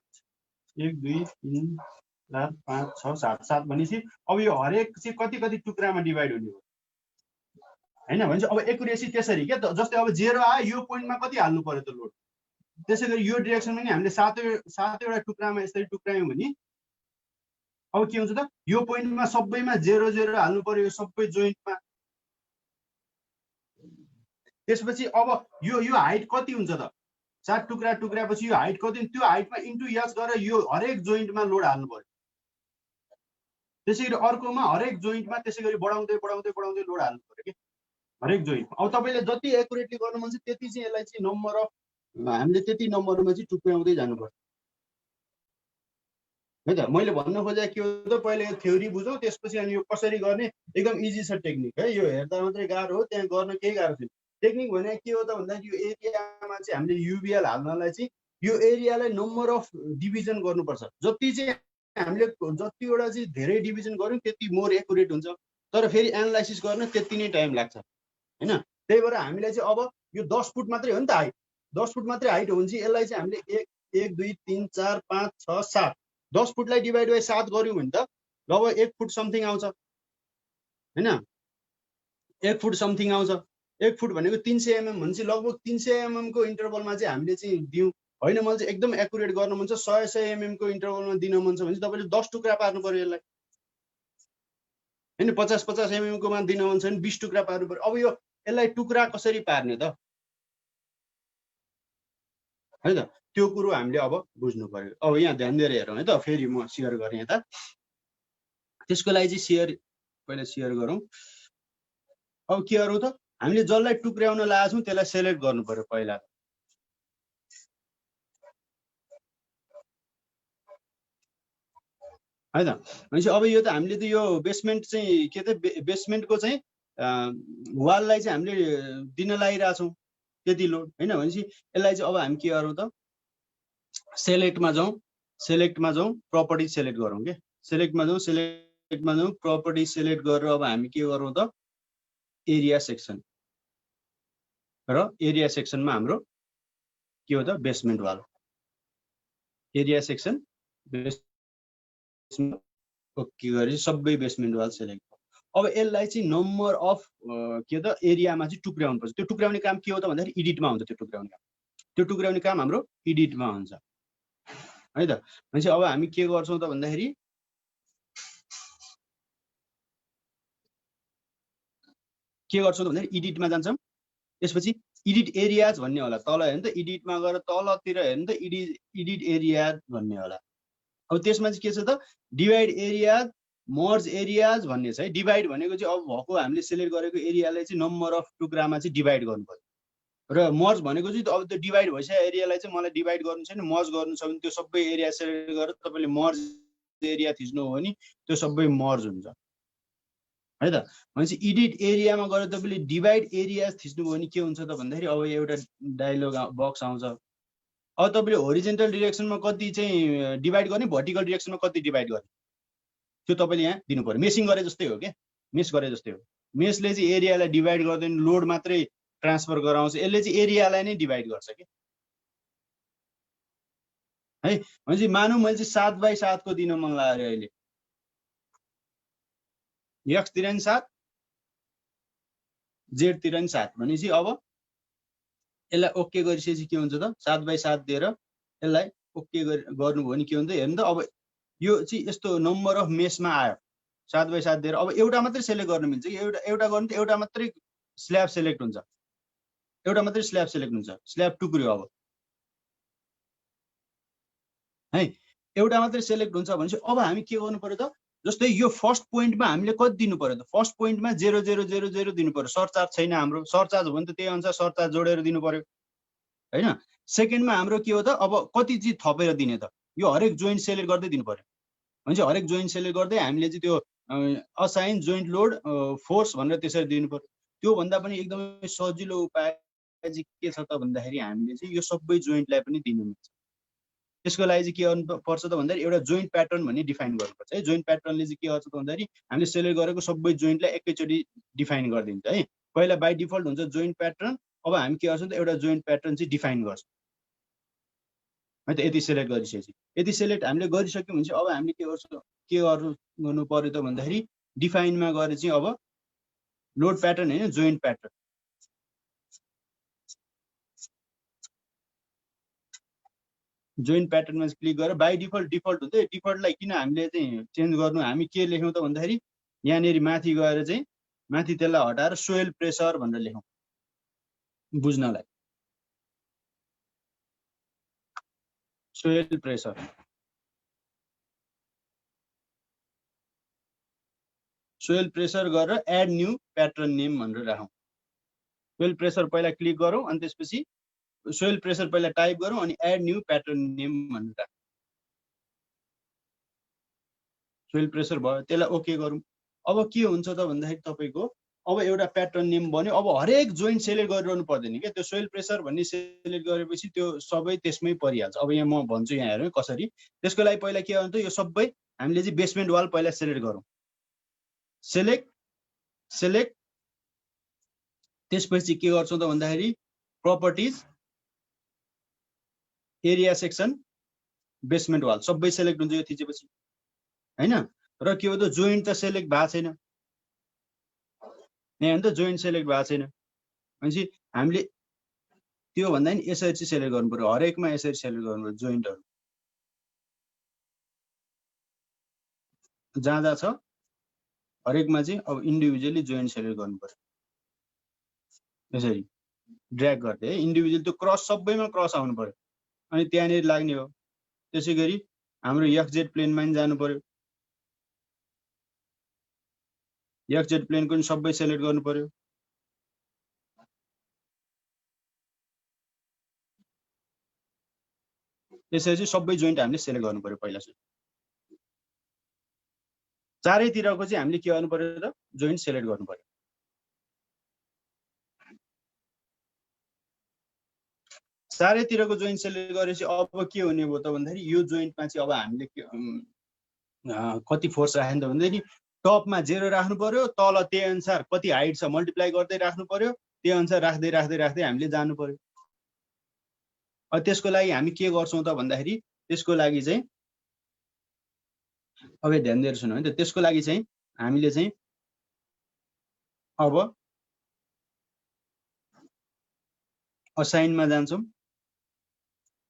1 2 3 4 5 6 7 7 भनेपछि अब यो हरेक चाहिँ कति कति टुक्रामा डिभाइड हुने हो हैन। भने अब एक्युरेसी त्यसरी के, जस्तै अब 0 आयो यो पोइन्टमा कति हाल्नु पर्यो त लोड, त्यसैगरी यो डिरेक्सनमा नि हामीले 7वटा टुक्रामा यसरी टुक्रायौँ भने अब के हुन्छ त, यो पोइन्टमा सबैमा 0 0 हाल्नु पर्यो, यो सबै जोइन्टमा त्यसपछि अब यो हाइट कति हुन्छ त 4 टुक्रा टुक्रापछि यो हाइट कति त्यो हाइटमा इन्टु एच गरेर यो हरेक जोइन्टमा लोड हाल्नु पर्यो त्यसैगरी अर्कोमा हरेक जोइन्टमा त्यसैगरी बढाउँदै बढाउँदै बढाउँदै लोड हाल्नु पर्यो कि हरेक जोइन्टमा अब तपाईँले जति एकुरेटली गर्नु मन छ त्यति चाहिँ यसलाई चाहिँ नम्बर अफ हामीले त्यति नम्बरमा चाहिँ टुक्राउँदै जानु पर्छ है त मैले भन्न खोजेको के हो त पहिले यो थ्योरी बुझौँ त्यसपछि अनि यो कसरी गर्ने एकदम इजी छ टेक्निक है यो हेर्दा मात्रै गाह्रो हो त्यहाँ गर्न केही गाह्रो छैन टेक्निक भने के हो त भन्दा यो एरियामा चाहिँ हामीले युबिएल हाल्नलाई चाहिँ यो एरियालाई नम्बर अफ डिभिजन गर्नुपर्छ जति चाहिँ हामीले जतिवटा चाहिँ धेरै डिभिजन गर्यौँ त्यति मोर एकुरेट हुन्छ तर फेरि एनालाइसिस गर्न त्यति नै टाइम लाग्छ हैन त्यही भएर हामीलाई चाहिँ अब यो 10 फुट मात्रै हो नि त हाइट 10 फुट मात्रै हाइट हो भने चाहिँ यसलाई चाहिँ हामीले 1 2 3 4 5 6 7 10 फुटलाई डिभाइड बाई 7 गर्यौँ भने त लगभग 1 फुट समथिङ आउँछ हैन 1 फुट समथिङ आउँछ 1 फुट भनेको 300 mm भने चाहिँ लगभग 300 mm को इन्टरभलमा चाहिँ हामीले चाहिँ दियौँ होइन मलाई चाहिँ एकदम एक्युरेट गर्न मन छ 100 mm को इन्टरभलमा दिन मन छ भने चाहिँ तपाईँले 10 टुक्रा पार्नु पर्यो यसलाई हैन 50 mm कोमा दिन मन छ भने 20 टुक्रा पार्नु पर्यो अब यो यसलाई टुक्रा कसरी पार्ने त है त त्यो कुरो हामीले अब बुझ्नु पर्यो अब यहाँ ध्यान दिएर हेरौँ है त फेरि म सेयर गरेँ यता त्यसको लागि चाहिँ सेयर पहिला सेयर गरौँ अब के गरौँ त हामीले जसलाई टुक्राउन लागेको छौँ त्यसलाई सेलेक्ट गर्नु पर्यो पहिला है त भनेपछि अब यो त हामीले त यो बेसमेन्ट चाहिँ के त बेसमेन्टको चाहिँ वाललाई चाहिँ हामीले दिन लागिरहेछौँ त्यति लोड होइन भनेपछि यसलाई चाहिँ अब हामी के गरौँ त सेलेक्टमा जाउँ प्रपर्टी सेलेक्ट गरौँ के सेलेक्टमा जाउँ प्रपर्टी सेलेक्ट गरेर अब हामी के गरौँ त एरिया सेक्सन र एरिया सेक्सनमा हाम्रो के हो त basement wall area section okay गरे सबै बेसमेन्ट वाल सेलेक्ट अब यसलाई चाहिँ नम्बर अफ के त एरियामा चाहिँ टुक्राउनु पर्छ त्यो टुक्राउने काम के हो त भन्दाखेरि एडिटमा हुन्छ त्यो टुक्राउने काम हाम्रो एडिटमा हुन्छ है त भनेपछि अब हामी के गर्छौँ त भन्दाखेरि एडिटमा जान्छौँ त्यसपछि एडिट एरियाज भन्ने होला तल हेर्नु त एडिटमा गएर तलतिर हेर्नु त एडिट एरिया भन्ने होला अब त्यसमा चाहिँ के छ त डिभाइड एरियाज मर्ज एरियाज भन्ने छ है डिभाइड भनेको चाहिँ अब भएको हामीले सेलेक्ट गरेको एरियालाई चाहिँ नम्बर अफ टुक्रामा चाहिँ डिभाइड गर्नु पर्यो र मर्ज भनेको चाहिँ अब त्यो डिभाइड भइसक्यो एरियालाई चाहिँ मलाई डिभाइड गर्नु छैन मर्ज गर्नु छ भने त्यो सबै एरिया सेलेक्ट गरेर तपाईँले मर्ज एरिया थिच्नु हो भने त्यो सबै मर्ज हुन्छ है त भनेपछि एडिट एरियामा गएर तपाईँले डिभाइड एरियाज थिच्नुभयो भने के हुन्छ त भन्दाखेरि अब एउटा डायलग बक्स आउँछ अब तपाईँले होरिजेन्टल डिरेक्सनमा कति चाहिँ डिभाइड गर्ने भर्टिकल डिरेक्सनमा कति डिभाइड गर्ने त्यो तपाईँले यहाँ दिनु पर्यो मेसिङ गरे जस्तै हो क्या मेस गरे जस्तै हो मेसले चाहिँ एरियालाई डिभाइड गर्दैन लोड मात्रै ट्रान्सफर गराउँछ यसले चाहिँ एरियालाई नै डिभाइड गर्छ कि है भनेपछि मानौँ मैले चाहिँ 7 बाई 7 को दिन मन लाग्यो अहिले एक्स तिर नि 7 जेड तिर नि 7 भनेपछि अब यसलाई ओके गरिसकेपछि के हुन्छ त 7 बाई 7 दिएर यसलाई ओके गर्नुभयो भने के हुन्छ हेर्नु त अब यो चाहिँ यस्तो नम्बर अफ मेसमा आयो 7 बाई 7 दिएर अब एउटा मात्रै सेलेक्ट गर्न मिल्छ कि एउटा गर्नु त एउटा मात्रै स्ल्याब सेलेक्ट हुन्छ स्ल्याब टुक्रियो अब है एउटा मात्रै सेलेक्ट हुन्छ भनेपछि अब हामी के गर्नु पर्यो त जस्तै यो फर्स्ट पोइन्टमा हामीले कति दिनु पर्यो त फर्स्ट पोइन्टमा 0000 दिनु पर्यो सरचार्ज छैन हाम्रो सरचार्ज हो भने त त्यही अनुसार सरचार्ज जोडेर दिनु पर्यो हैन सेकेन्डमा हाम्रो के हो त अब कति चाहिँ थपेर दिने त यो हरेक जोइन्ट सेलेक्ट गर्दै दिनु पर्यो भनेपछि हरेक जोइन्ट सेलेक्ट गर्दै हामीले चाहिँ त्यो असाइन जोइन्ट लोड फोर्स भनेर त्यसरी दिनु पर्यो त्यो भन्दा पनि एकदमै सजिलो उपाय चाहिँ के छ त भन्दाखेरि हामीले चाहिँ यो सबै जोइन्टलाई पनि दिनु मिल्छ त्यसको लागि चाहिँ के गर्नुपर्छ त भन्दाखेरि एउटा जोइन्ट प्याटर्न भन्ने डिफाइन गर्नुपर्छ है जोइन्ट प्याटर्नले चाहिँ के गर्छ त भन्दाखेरि हामीले सेलेक्ट गरेको सबै जोइन्टलाई एकैचोटि डिफाइन गरिदिन्छ है पहिला बाई डिफल्ट हुन्छ जोइन्ट प्याटर्न अब हामी के गर्छौँ त एउटा जोइन्ट प्याटर्न चाहिँ डिफाइन गर्छौँ है त यति सेलेक्ट गरिसकेपछि यति सेलेक्ट हामीले गरिसक्यौँ भने चाहिँ अब हामीले के गर्नु पर्यो त भन्दाखेरि डिफाइनमा गएर चाहिँ अब लोड प्याटर्न होइन जोइन्ट प्याटर्न जोइन्ट प्याटर्नमा क्लिक गरेर बाई डिफल्ट हुन्छ डिफल्टलाई किन हामीले चाहिँ चेन्ज गर्नु हामी के लेख्यौँ त भन्दाखेरि यहाँनिर माथि गएर चाहिँ माथि त्यसलाई हटाएर सोइल प्रेसर भनेर लेखौँ बुझ्नलाई। सोइल प्रेसर गरेर एड न्यू प्याटर्न नेम भनेर राखौँ। सोइल प्रेसर पहिला क्लिक गरौँ अनि त्यसपछि सोइल प्रेसर पहिला टाइप गरौँ अनि एड न्यू प्याटर्न नेम भनेर राखौँ। सोइल प्रेसर भयो, त्यसलाई ओके गरौँ। अब के हुन्छ त भन्दाखेरि तपाईँको अब एउटा प्याटर्न नेम बन्यो। अब हरेक जोइन्ट सेलेक्ट गरिरहनु पर्दैन क्या, त्यो सोइल प्रेसर भन्ने सेलेक्ट गरेपछि त्यो सबै त्यसमै परिहाल्छ। अब यहाँ म भन्छु, यहाँ हेरौँ कसरी। त्यसको लागि पहिला के गर्नु त, यो सबै हामीले चाहिँ बेसमेन्ट वाल पहिला सेलेक्ट गरौँ। सेलेक्ट त्यसपछि के गर्छौँ त भन्दाखेरि properties, area section, basement wall सबै सेलेक्ट हुन्छ यो थिचेपछि, हैन। र के हो त जोइन्ट त सेलेक्ट भएको छैन, यहाँ त जोइन्ट सेलेक्ट भएको छैन। भनेपछि हामीले त्यो भन्दा नि यसरी चाहिँ सेलेक्ट गर्नु पर्यो, हरेकमा यसरी सेलेक्ट गर्नु पर्यो जोइन्टहरू जहाँ जहाँ छ हरेकमा चाहिँ अब इन्डिभिजुअली जोइन्ट सेलेक्ट गर्नु पर्यो। यसरी ड्र्याग गर्दै है इन्डिभिजुअल त्यो क्रस सबैमा क्रस आउनु पर्यो अनि त्यहाँनिर लाग्ने हो। त्यसै गरी हाम्रो एक्सजेड प्लेनमा पनि जानु पर्यो, एक्सजेड प्लेनको पनि सबै सेलेक्ट गर्नु पर्यो। त्यसरी चाहिँ सबै जोइन्ट हामीले सेलेक्ट गर्नु पर्यो पहिला चाहिँ। चारैतिरको चाहिँ हामीले के गर्नु पर्यो त, जोइन्ट सेलेक्ट गर्नु पर्यो। चारैतिरको जोइन्ट सेलेक्ट गरेपछि अब के हुने भयो त भन्दाखेरि यो जोइन्टमा चाहिँ अब हामीले कति फोर्स राख्ने त भन्दाखेरि टपमा 0 राख्नु पर्यो, तल त्यही अनुसार कति हाइट छ मल्टिप्लाई गर्दै राख्नु पर्यो, त्यही अनुसार राख्दै राख्दै राख्दै हामीले जानु पर्यो। अब त्यसको लागि हामी के गर्छौँ त भन्दाखेरि त्यसको लागि चाहिँ अब ध्यान दिएर सुन्नु है त। त्यसको लागि चाहिँ हामीले चाहिँ अब असाइनमा जान्छौँ,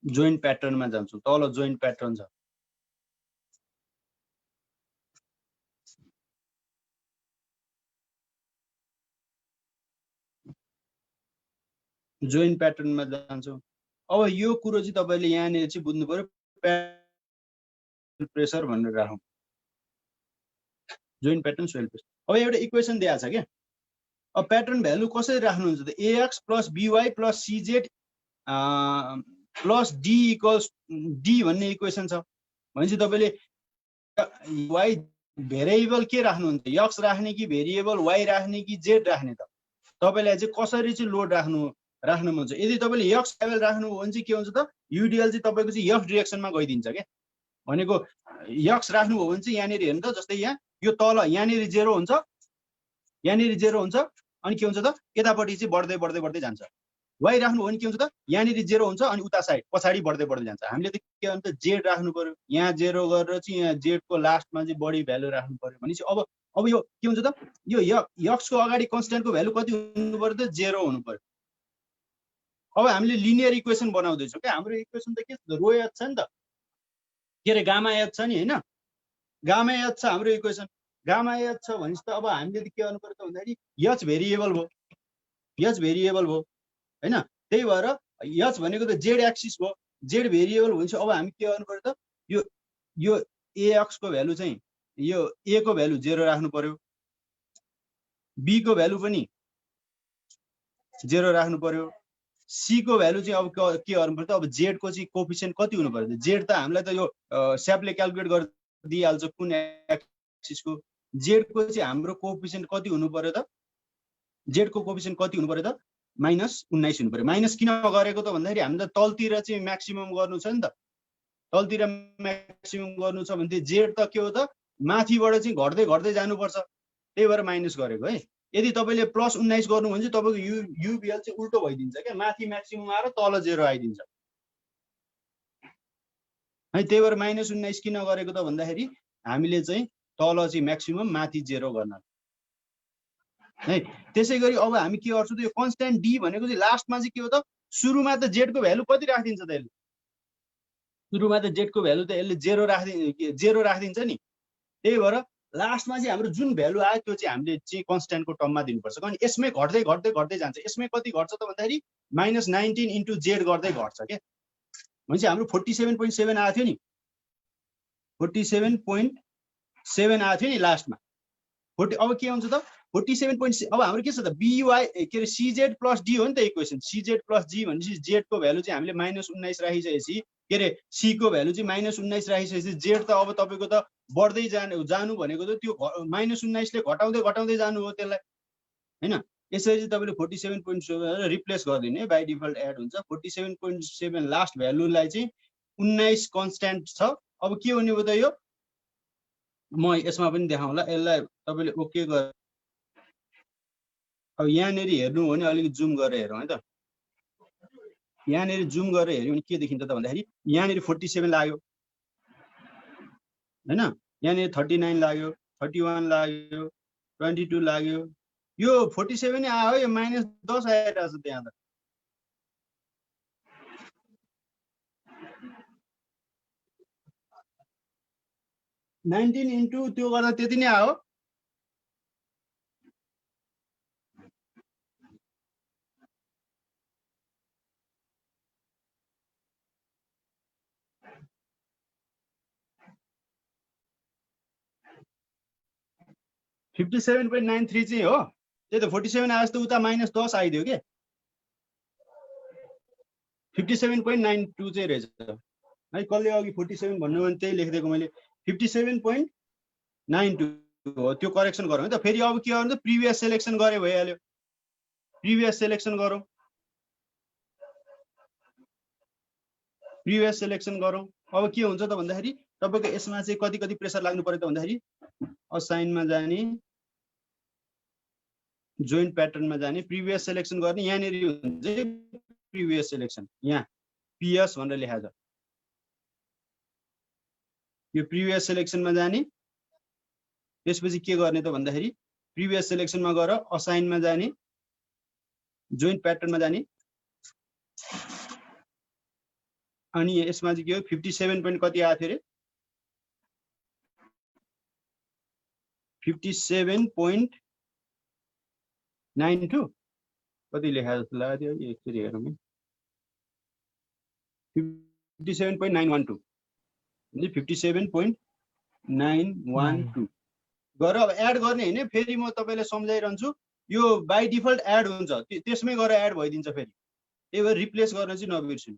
जोइन्ट प्याटर्नमा जान्छौँ, तल जोइन्ट प्याटर्न छ, जोइन्ट प्याटर्नमा जान्छौँ। अब यो कुरो चाहिँ तपाईँले यहाँनिर चाहिँ बुझ्नु पर्यो, प्रेसर भनेर राखौँ, जोइन्ट प्याटर्न सोइल प्रेसर। अब एउटा इक्वेसन दिएको छ क्या, अब प्याटर्न भ्यालु कसरी राख्नुहुन्छ त, AX + BY + CZ + D = D भन्ने इक्वेसन छ। भनेपछि तपाईँले y भेरिएबल के राख्नुहुन्छ, x राख्ने कि भेरिएबल y राख्ने कि z राख्ने त तपाईँलाई चाहिँ कसरी चाहिँ लोड राख्नु मन छ। यदि तपाईँले x लेभल राख्नुभयो भने चाहिँ के हुन्छ त, युडिएल चाहिँ तपाईँको चाहिँ f डिरेक्सनमा गइदिन्छ क्या। भनेको x राख्नुभयो भने चाहिँ यहाँनिर हेर्नु त, जस्तै यहाँ यो तल यहाँनिर 0 हुन्छ, यहाँनिर 0 हुन्छ अनि के हुन्छ त यतापट्टि चाहिँ बढ्दै बढ्दै बढ्दै जान्छ। y राख्नु भने के हुन्छ त, यहाँनिर 0 हुन्छ अनि उता साइड पछाडि बढ्दै बढ्दै जान्छ। हामीले त के भन्छ z राख्नु पर्यो, यहाँ 0 गरेर चाहिँ यहाँ z को लास्टमा चाहिँ बढी भ्यालु राख्नु पर्यो। भनेपछि अब यो के हुन्छ त, यो x को अगाडि कन्स्ट्यान्टको भ्यालु कति हुनु पर्यो त, 0 हुनु पर्यो। अब हामीले लिनियर इक्वेसन बनाउँदैछौँ क्या, हाम्रो इक्वेसन त के छ, रो एच छ नि त, के अरे गामा एच छ नि, होइन गामा एच छ हाम्रो इक्वेसन। गामा एच छ भनेपछि त अब हामीले के गर्नु पर्यो त भन्दाखेरि एच भेरिएबल भयो, एच भेरिएबल भयो हैन। त्यही भएर एच भनेको त जेड एक्सिस भयो, जेड भेरिएबल भनेपछि अब हामी के गर्नु पर्यो त, यो AX को भ्यालु चाहिँ यो A को भ्यालु 0 राख्नु पर्यो, B को भ्यालु पनि 0 राख्नु पर्यो, C को भ्यालु चाहिँ अब के गर्नु पर्यो त, अब Z को चाहिँ कोफिसिएन्ट कति हुनु पर्यो त, Z त हामीलाई त यो स्यापले क्याल्कुलेट गरेर दिइहाल्छ कुन एक्सिसको। Z को चाहिँ हाम्रो कोफिसिएन्ट कति हुनु पर्यो त, Z को कोफिसिएन्ट कति हुनु पर्यो त, -19 हुनु पर्यो। माइनस किन गरेको त भन्दाखेरि हामी त तलतिर चाहिँ म्याक्सिमम गर्नु छ नि त, तलतिर म्याक्सिमम गर्नु छ भने Z त के हो त माथिबाट चाहिँ घट्दै घट्दै जानुपर्छ, त्यही भएर माइनस गरेको है। यदि तपाईँले +19 गर्नु भने चाहिँ तपाईँको युबिएल चाहिँ उल्टो भइदिन्छ क्या, माथि म्याक्सिमम आएर तल 0 आइदिन्छ है। त्यही भएर -19 किन गरेको त भन्दाखेरि हामीले चाहिँ तल चाहिँ म्याक्सिमम माथि 0 गर्न है। त्यसै गरी अब हामी के गर्छौँ त, यो कन्स्ट्यान्ट D भनेको चाहिँ लास्टमा चाहिँ के हो त, सुरुमा त Z को भ्यालु कति राखिदिन्छ त यसले, सुरुमा त Z को भ्यालु त यसले 0 राखिदिन्छ नि। त्यही भएर लास्टमा चाहिँ हाम्रो जुन भ्यालु आयो त्यो चाहिँ हामीले चाहिँ कन्स्ट्यान्टको टर्ममा दिनुपर्छ। अनि यसमै घट्दै घट्दै घट्दै जान्छ। यसमै कति घट्छ त भन्दाखेरि -19 इन्टु जेड गर्दै घट्छ क्या। भनेपछि हाम्रो 47.7 आएको थियो नि, 47.7 आएको थियो नि लास्टमा। अब के हुन्छ त 47.7। अब हाम्रो के छ त बीवाई के अरे सीजेड प्लस डी हो नि त इक्वेसन। सीजेड प्लस जी भनेपछि जेडको भ्यालु चाहिँ हामीले -19 राखिसकेपछि के अरे सी को भ्यालु चाहिँ -19 राखिसकेपछि जेड त अब तपाईँको त बढ्दै जानु भनेको त त्यो -19 ले घटाउँदै घटाउँदै जानु हो त्यसलाई हैन। यसरी चाहिँ तपाईँले 47.7 रिप्लेस गरिदिनु है, बाई डिफल्ट एड हुन्छ। 47.7 लास्ट भ्यालुलाई चाहिँ 19 कन्स्ट्यान्ट छ। अब के हुने हो त यो, म यसमा पनि देखाउँला। यसलाई तपाईँले ओके गर। अब यहाँनेरि हेर्नु हो भने अलिकति जुम गरेर हेरौँ है त। यहाँनेरि जुम गरेर हेऱ्यो भने के देखिन्छ त भन्दाखेरि यहाँनेरि 47 लाग्यो हैन, यहाँनेरि 39 लाग्यो, 31 लाग्यो, 22 लाग्यो। यो 47 नै आयो, यो -10 आइरहेछ त्यहाँ त। -19 इन्टु त्यो गर्दा त्यति नै आयो। -57.93 चाहिँ हो। त्यही त 47 आएछ त उता -10 आइदियो के। 57.92 चाहिँ रहेछ है। कसले अघि 47 भन्नु भने त्यही लेखिदिएको मैले। 57.92 हो, त्यो करेक्सन गरौँ है त। फेरि अब के गर्नु त प्रिभियस सेलेक्सन गरे भइहाल्यो। प्रिभियस सेलेक्सन गरौँ, प्रिभियस सेलेक्सन गरौँ। अब के हुन्छ त भन्दाखेरि तपाईँको यसमा चाहिँ कति कति प्रेसर लाग्नु पर्यो त भन्दाखेरि असाइनमा जाने, जोइन्ट प्याटर्नमा जाने, प्रिभियस सेलेक्सन गर्ने। यहाँनिर हुन्छ प्रिभियस सेलेक्सन, यहाँ पिएस भनेर लेखाएको छ। यो प्रिभियस सेलेक्सनमा जाने, त्यसपछि के गर्ने त भन्दाखेरि प्रिभियस सेलेक्सनमा गएर असाइनमा जाने, जोइन्ट प्याटर्नमा जाने। अनि यसमा चाहिँ के हो 57 point कति आएको थियो रे, 57.92 कति लेखा जस्तो लाग्यो त्यो एकचोटि हेरौँ है। 57.912 म्हणजे 57.912 गरेर अब एड गर्ने हैन। फेरि म तपाईलाई सम्झाइरहन्छु, यो बाइ डिफल्ट एड हुन्छ, त्यसमै गएर एड भइदिन्छ फेरि। त्यही भएर रिप्लेस गर्न चाहिँ नबिर्सिनु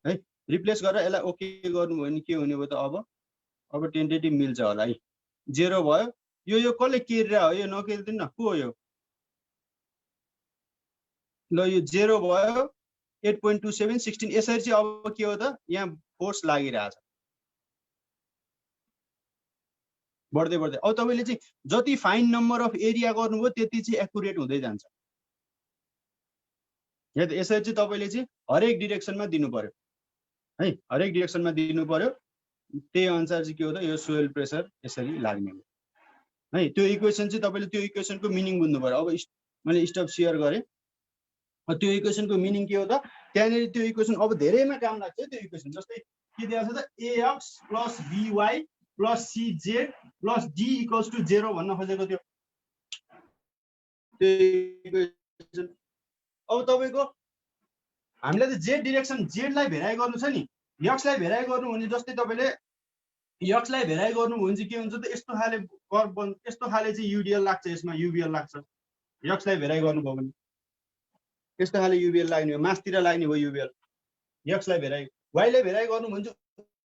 है। रिप्लेस गरेर यसलाई ओके गर्नु भयो भने के हुने भयो त अब टेन्टेटिभ मिल्छ होला है। 0 भयो। यो कसले केरिरा हो, यो नकेरिदिनु न, को हो यो? ल यो 0 भयो। 8.27 16 यसरी चाहिँ अब के हो त यहाँ फोर्स लागिरहेछ बढ्दै बढ्दै। अब तपाईले चाहिँ जति फाइन नम्बर अफ एरिया गर्नुभयो त्यति चाहिँ एक्युरेट हुँदै जान्छ है त। यसरी चाहिँ तपाईले चाहिँ हरेक डिरेक्सनमा दिनु पर्यो है, हरेक डिरेक्सनमा दिनु पर्यो। त्यही अनुसार चाहिँ के हो त यो सोइल प्रेसर यसरी लाग्ने हो है। त्यो इक्वेसन चाहिँ तपाईले त्यो इक्वेसनको मिनिङ बुझ्नु पर्यो। अब मैले स्टप शेयर गरे, त्यो इक्वेसनको मिनिङ के हो त, त्यहाँनिर त्यो इक्वेसन अब धेरैमा काम लाग्छ त्यो इक्वेसन। जस्तै के दिएको छ त ax plus by plus cz plus d equals to 0 भन्न खोजेको थियो त्यो इक्वेसन। अब तपाईको हामीले त जेड डिरेक्सन, जेडलाई भेराइ गर्नु छ नि, एक्सलाई भेराइ गर्नु भने जस्तै तपाईले एक्सलाई भेराइ गर्नु भने चाहिँ के हुन्छ त यस्तो खाले कर्व, यस्तो खाले चाहिँ युडिएल लाग्छ, यसमा युबिएल लाग्छ। एक्सलाई भेराइ गर्नुभयो भने यस्तो खाले युबिएल लाग्ने हो, मासतिर लाग्ने भयो युबिएल। एक्सलाई भेराइ, वाइलाई भेराइ गर्नु भने चाहिँ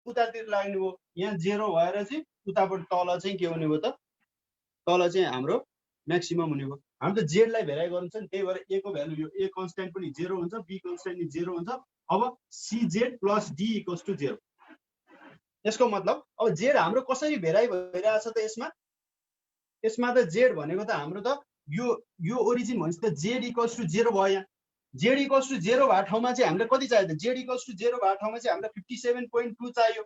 उतातिर लाग्ने भयो। यहाँ 0 भएर चाहिँ उताबाट तल चाहिँ के हुने भयो त, तल चाहिँ हाम्रो म्याक्सिमम हुने भयो। हामी त जेडलाई भेराइ गर्नु छ नि, त्यही भएर ए को भ्यालु यो ए कन्स्ट्यान्ट पनि 0 हुन्छ, बी कन्स्ट्यान्ट पनि 0 हुन्छ। अब cz plus d equals to 0। यसको मतलब अब जेड हाम्रो कसरी भेराइ भइरहेछ त यसमा त जेड भनेको त हाम्रो त यो ओरिजिन भनेपछि त जेड इक्वल्स टु 0 भयो। यहाँ जेड इक्वल्स टु 0 भएको ठाउँमा चाहिँ हामीले कति चाहियो त, जेड इक्वल्स टु 0 भएको ठाउँमा चाहिँ हामीलाई 57.2 चाहियो।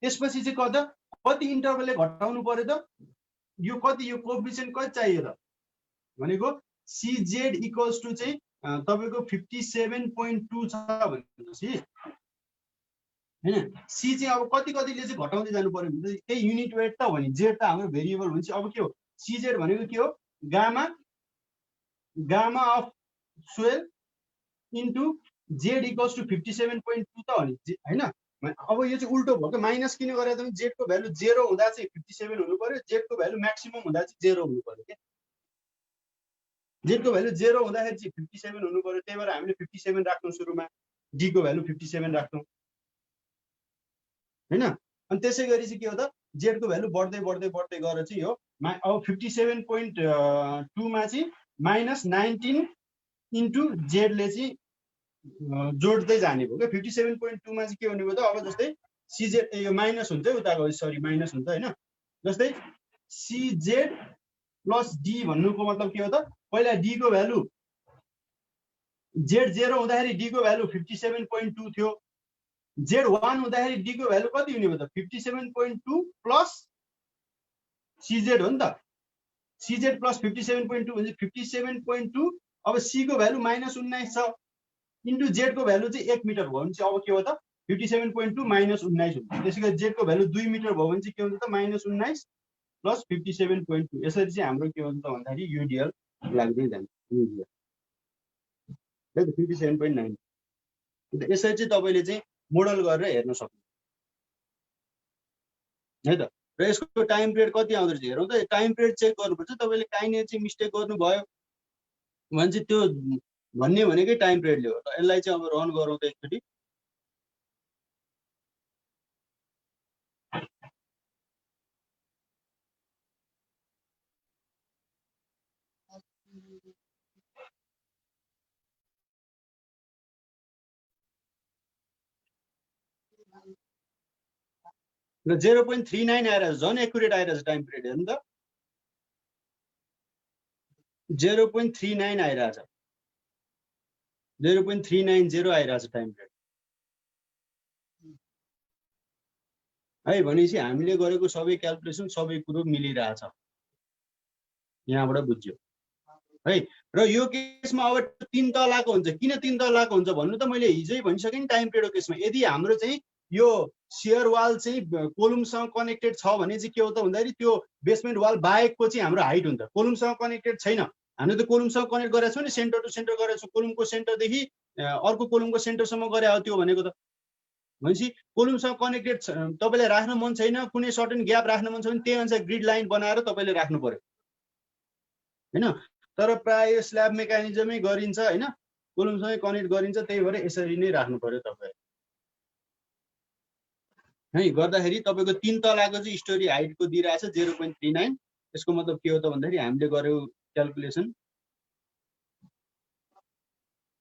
त्यसपछि चाहिँ कति इन्टरभलले घटाउनु पर्यो त, यो कति, यो कोएफिसिएन्ट कति चाहियो त भनेको cz इक्वल्स टु चाहिँ तपाईको 57.2 छ भनेपछि हैन। सी चाहिँ अब कति कतिले चाहिँ घटाउँदै जानु पर्यो भने त्यही युनिट वेट त हो नि, जेड त हाम्रो भेरिएबल हुन्छ। अब के हो सिजेड भनेको के हो gamma of soil into Z equals to 57.2 त हो नि हैन। अब यो चाहिँ उल्टो भयो कि माइनस किन गरेर त जेडको भ्यालु 0 हुँदा चाहिँ 57 हुनु पर्यो, जेडको भ्यालु म्याक्सिमम हुँदा चाहिँ 0 हुनु पर्यो के। जेडको भ्यालु 0 हुँदाखेरि चाहिँ 57 हुनु पर्यो, त्यही भएर हामीले 57 राख्छौँ सुरुमा, डी को भ्यालु 57 राख्छौँ हैन। अनि त्यसै गरी चाहिँ के हो त जेडको भ्यालु बढ्दै बढ्दै बढ्दै गएर चाहिँ यो अब 57.2 मा चाहिँ -19 इन्टु जेडले चाहिँ जोड्दै जाने भयो क्या। 57.2 मा चाहिँ के हुने भयो त अब जस्तै सिजेड यो माइनस हुन्छ उताको, सरी माइनस हुन्छ हैन। जस्तै सिजेड प्लस डी भन्नुको मतलब के हो त पहिला डी को भ्यालु जेड 0 हुँदाखेरि डी को भ्यालु 57.2 थियो, जेड 1 हुँदाखेरि डी को भ्यालु कति हुने भयो त 57.2 प्लस सिजेड हो नि त। सिजेड प्लस 57.2 भने 57.2, अब सी को भ्यालु -19 छ इन्टु जेड को भ्यालु चाहिँ 1 मिटर भयो भने चाहिँ अब के हो त 57.2 -19 हुन्छ। त्यसै गरी जेड को भ्यालु 2 मिटर भयो भने चाहिँ के हुन्छ त -19 प्लस 57.2। यसरी चाहिँ हाम्रो के हुन्छ त भन्दाखेरि युडिएल लाग्दै जान्छ, युडिएल 57.9। यसरी चाहिँ तपाईँले चाहिँ मोडल गरेर हेर्न सक्नुहुन्छ है त। र यसको टाइम पिरियड कति आउँदो रहेछ हेरौँ त। टाइम पिरियड चेक गर्नुपर्छ। तपाईँले काहीँनिर चाहिँ मिस्टेक गर्नुभयो भने चाहिँ त्यो भन्ने भनेकै टाइम पिरियडले हो। यसलाई चाहिँ अब रन गरौँ त एकचोटि। र 0.39 आइरहेछ, झन् एकुरेट आइरहेछ टाइम पिरियड हेर्नु त। 0.39 आइरहेछ, 0.390 आइरहेछ टाइम पिरियड है। भनेपछि हामीले गरेको सबै क्याल्कुलेसन सबै कुरो मिलिरहेछ, यहाँबाट बुझ्यो है। र यो केसमा अब 3 तलाको हुन्छ। किन 3 तलाको हुन्छ भन्नु त मैले हिजै भनिसकेँ नि। टाइम पिरियडको केसमा यदि हाम्रो चाहिँ यो सियर वाल चाहिँ कोलुमसँग कनेक्टेड छ भने चाहिँ के हो त भन्दाखेरि त्यो बेसमेन्ट वाल बाहेकको चाहिँ हाम्रो हाइट हुन्छ। कोलुमसँग कनेक्टेड छैन, हामीले त कोलुमसँग कनेक्ट गरेको छौँ नि, सेन्टर टु सेन्टर गरेको छौँ। कोलुमको सेन्टरदेखि अर्को कोलुमको सेन्टरसम्म गरे हो त्यो भनेको त। भनेपछि कोलुमसँग कनेक्टेड तपाईँलाई राख्न मन छैन, कुनै सर्टेन ग्याप राख्न मन छ भने त्यही अनुसार ग्रिड लाइन बनाएर तपाईँले राख्नु पर्यो हैन। तर प्राय स्ल्याब मेकानिजमै गरिन्छ हैन, कोलुमसँगै कनेक्ट गरिन्छ, त्यही भएर यसरी नै राख्नु पर्यो तपाईँ है। गर्दाखेरि तपाईँको 3 तलाको चाहिँ स्टोरी हाइटको दिइरहेछ 0.39। यसको मतलब के हो त भन्दाखेरि हामीले गरेको क्याल्कुलेसन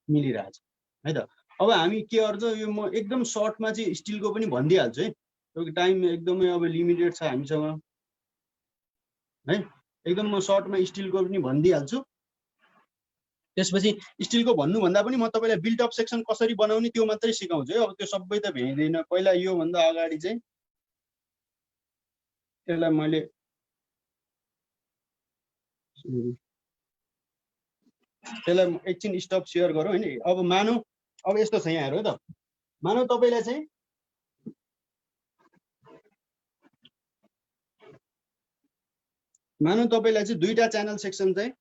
मिलिरहेछ है त। अब हामी के गर्छ यो म एकदम सर्टमा चाहिँ स्टिलको पनि भनिदिइहाल्छु है। तपाईँको टाइम एकदमै अब लिमिटेड छ हामीसँग है। एकदम म सर्टमा स्टिलको पनि भनिदिइहाल्छु। त्यसपछि स्टिलको भन्नुभन्दा पनि म तपाईँलाई बिल्टअप सेक्सन कसरी बनाउने त्यो मात्रै सिकाउँछु है। अब त्यो सबै त भ्याइँदैन। पहिला योभन्दा अगाडि चाहिँ यसलाई मैले त्यसलाई एकछिन स्टप सेयर गरौँ होइन। अब मानौँ अब यस्तो छ यहाँ हेरौँ त। मानौँ तपाईँलाई चाहिँ दुईटा च्यानल सेक्सन चाहिँ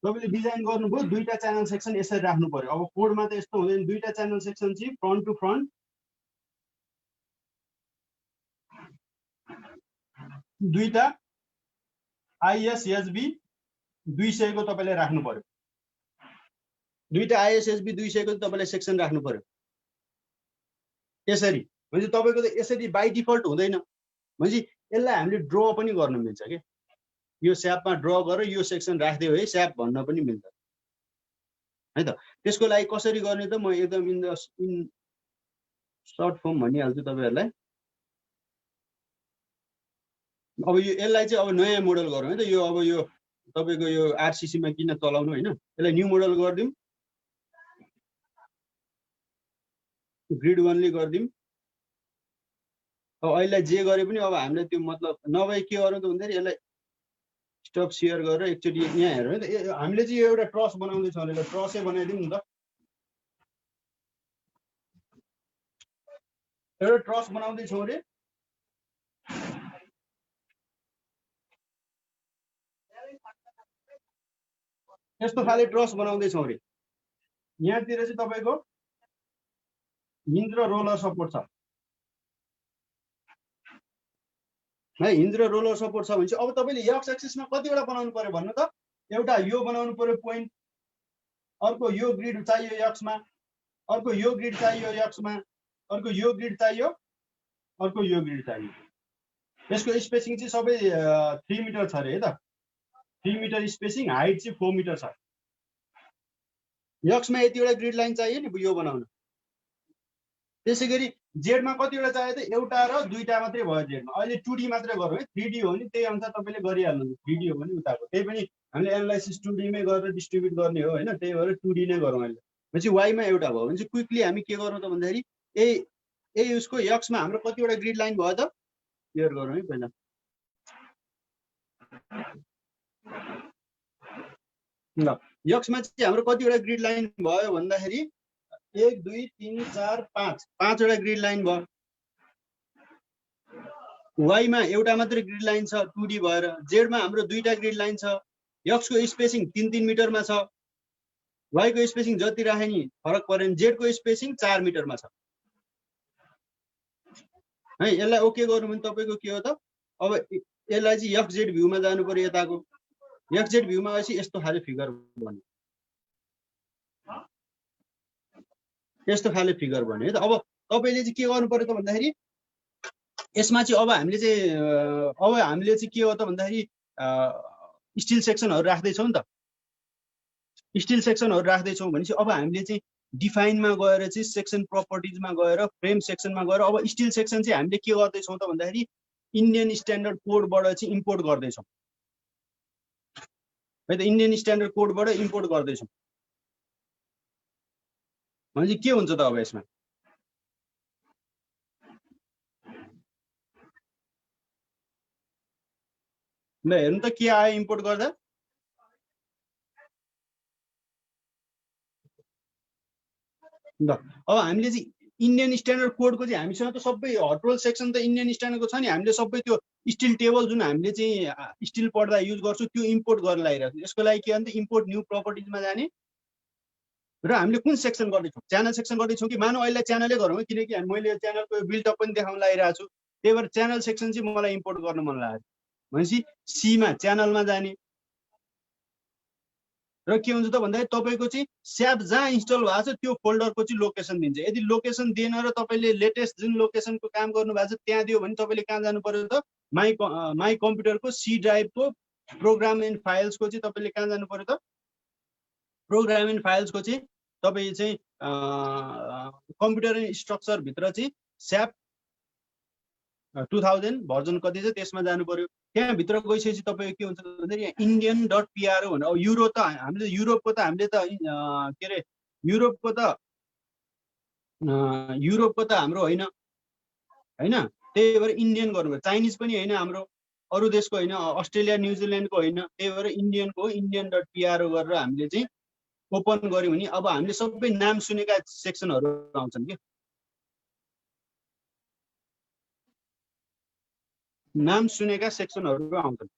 तपाईँले डिजाइन गर्नुभयो। दुईटा च्यानल सेक्सन यसरी राख्नु पर्यो। अब कोडमा त यस्तो हुँदैन। दुईटा च्यानल सेक्सन चाहिँ फ्रन्ट टु फ्रन्ट, दुईटा आइएसएसबी 200 को तपाईँले राख्नु पर्यो। दुईटा आइएसएसबी 200 को तपाईँले सेक्सन राख्नु पर्यो यसरी। भनेपछि तपाईँको त यसरी बाई डिफल्ट हुँदैन। भनेपछि यसलाई हामीले ड्र पनि गर्न मिल्छ के। यो स्यापमा ड्र गरेर यो सेक्सन राख्दियो है स्याप भन्न पनि मिल्छ है त। त्यसको लागि कसरी गर्ने त म एकदम इन सर्ट फर्म भनिहाल्छु तपाईँहरूलाई। अब यो यसलाई चाहिँ अब नयाँ मोडल गरौँ है त। यो अब यो तपाईँको यो आरसिसीमा किन चलाउनु होइन, यसलाई न्यू मोडल गरिदिउँ, ग्रिड 1 ले गरिदिउँ। अब अहिले जे गरे पनि अब हामीले त्यो मतलब नभए के गरौँ त भन्दाखेरि यसलाई स्टप सेयर गरेर एकचोटि यहाँ हेरौँ है त। हामीले चाहिँ यो एउटा ट्रस बनाउँदैछौँ, यसलाई ट्रसै बनाइदिउँ नि त। एउटा ट्रस बनाउँदैछौँ रे यस्तो खाले ट्रस बनाउँदैछौँ रे यहाँतिर चाहिँ तपाईँको हिन्ज र रोलर सपोर्ट छ है हिन्ज र रोलर सपोर्ट छ भने चाहिँ अब तपाईँले एक्स एक्सिसमा कतिवटा बनाउनु पर्यो भन्नु त एउटा यो बनाउनु पर्यो पोइन्ट अर्को यो ग्रिड चाहियो एक्समा अर्को यो ग्रिड चाहियो एक्समा अर्को यो ग्रिड चाहियो अर्को यो ग्रिड चाहियो यसको स्पेसिङ चाहिँ सबै 3 मिटर छ अरे है त 3 मिटर स्पेसिङ हाइट चाहिँ 4 मिटर छ एक्समा यतिवटा ग्रिड लाइन चाहियो नि यो बनाउन त्यसै गरी जेडमा कतिवटा चाहियो त एउटा र दुईटा मात्रै भयो जेडमा अहिले 2D मात्रै गरौँ है 3D हो भने त्यही अनुसार तपाईँले गरिहाल्नु 3D हो भने उताको त्यही पनि हामीले एनालाइसिस 2D मै गरेर डिस्ट्रिब्युट गर्ने हो होइन त्यही भएर 2D नै गरौँ अहिले भनेपछि वाइमा एउटा भयो भने चाहिँ क्विकली हामी के गरौँ त भन्दाखेरि ए उसको एक्समा हाम्रो कतिवटा ग्रिड लाइन भयो त क्लियर गरौँ है पहिला ल एक्समा चाहिँ हाम्रो कतिवटा ग्रिड लाइन भयो भन्दाखेरि 1 2 3 4 5 पाँचवटा ग्रिड लाइन भयो वाइमा एउटा मात्रै ग्रिड लाइन छ 2D भएर जेडमा हाम्रो दुईटा ग्रिड लाइन छ एक्सको स्पेसिङ 3 मिटरमा छ वाइको स्पेसिङ जति राखे नि फरक परेन जेडको स्पेसिङ 4 मिटरमा छ है यसलाई ओके गर्नु भने तपाईँको के हो त अब यसलाई चाहिँ एक्सजेड भ्यूमा जानु पर्यो यताको एक्सजेड भ्यूमा आएपछि यस्तो खाले फिगर बन्यो यस्तो खाले फिगर बन्यो है त अब तपाईँले चाहिँ के गर्नु पर्यो त भन्दाखेरि यसमा चाहिँ अब हामीले चाहिँ के हो त भन्दाखेरि स्टिल सेक्सनहरू राख्दैछौँ नि त स्टिल सेक्सनहरू राख्दैछौँ भनेपछि अब हामीले चाहिँ डिफाइनमा गएर चाहिँ सेक्सन प्रपर्टिजमा गएर फ्रेम सेक्सनमा गएर अब स्टिल सेक्सन चाहिँ हामीले के गर्दैछौँ त भन्दाखेरि इन्डियन स्ट्यान्डर्ड कोडबाट चाहिँ इम्पोर्ट गर्दैछौँ है त इन्डियन स्ट्यान्डर्ड कोडबाट इम्पोर्ट गर्दैछौँ भनेपछि के हुन्छ त अब यसमा ल हेर्नु त के आयो इम्पोर्ट गर्दा ल अब हामीले चाहिँ इन्डियन स्ट्यान्डर्ड कोडको चाहिँ हामीसँग त सबै हटरोल सेक्सन त इन्डियन स्ट्यान्डर्डको छ नि हामीले सबै त्यो स्टिल टेबल जुन हामीले चाहिँ स्टिल पढ्दा युज गर्छौँ त्यो इम्पोर्ट गरेर लगाइरहेको छ यसको लागि के भन्दा इम्पोर्ट न्यू प्रपर्टिजमा जाने र हामीले कुन सेक्सन गर्दैछौँ च्यानल सेक्सन गर्दैछौँ कि मानौ अहिले च्यानलै गरौँ है किनकि मैले च्यानलको बिल्डअप पनि देखाउन लागिरहेको छु त्यही भएर च्यानल सेक्सन चाहिँ मलाई इम्पोर्ट गर्न मन लाग्यो भनेपछि सीमा च्यानलमा जाने र के हुन्छ त भन्दाखेरि तपाईँको चाहिँ स्याप जहाँ इन्स्टल भएको छ त्यो फोल्डरको चाहिँ लोकेसन दिन्छ यदि लोकेसन दिएन र तपाईँले लेटेस्ट जुन लोकेसनको काम गर्नु भएको छ त्यहाँ दियो भने तपाईँले कहाँ जानु पर्यो त माई कम्प्युटरको सी ड्राइभको प्रोग्राम एन्ड फाइल्सको चाहिँ तपाईँले कहाँ जानु पर्यो त प्रोग्राम एन्ड फाइल्सको चाहिँ तपाईँ चाहिँ कम्प्युटर एन्ड स्ट्रक्चरभित्र चाहिँ स्याप 2000 भर्जन कति छ त्यसमा जानु पर्यो त्यहाँभित्र गइसकेपछि तपाईँको के हुन्छ भन्दाखेरि indian.pro भनेर अब युरोप त हामीले युरोपको त हामीले त के अरे युरोपको त हाम्रो होइन त्यही भएर इन्डियन गर्नुपर्छ चाइनिज पनि होइन हाम्रो अरू देशको होइन अस्ट्रेलिया न्युजिल्यान्डको होइन त्यही भएर इन्डियनको indian.pro गरेर हामीले चाहिँ ओपन गर्यो भने अब हामीले सबै नाम सुनेका सेक्सनहरू आउँछन् कि नाम सुनेका सेक्सनहरू आउँछन्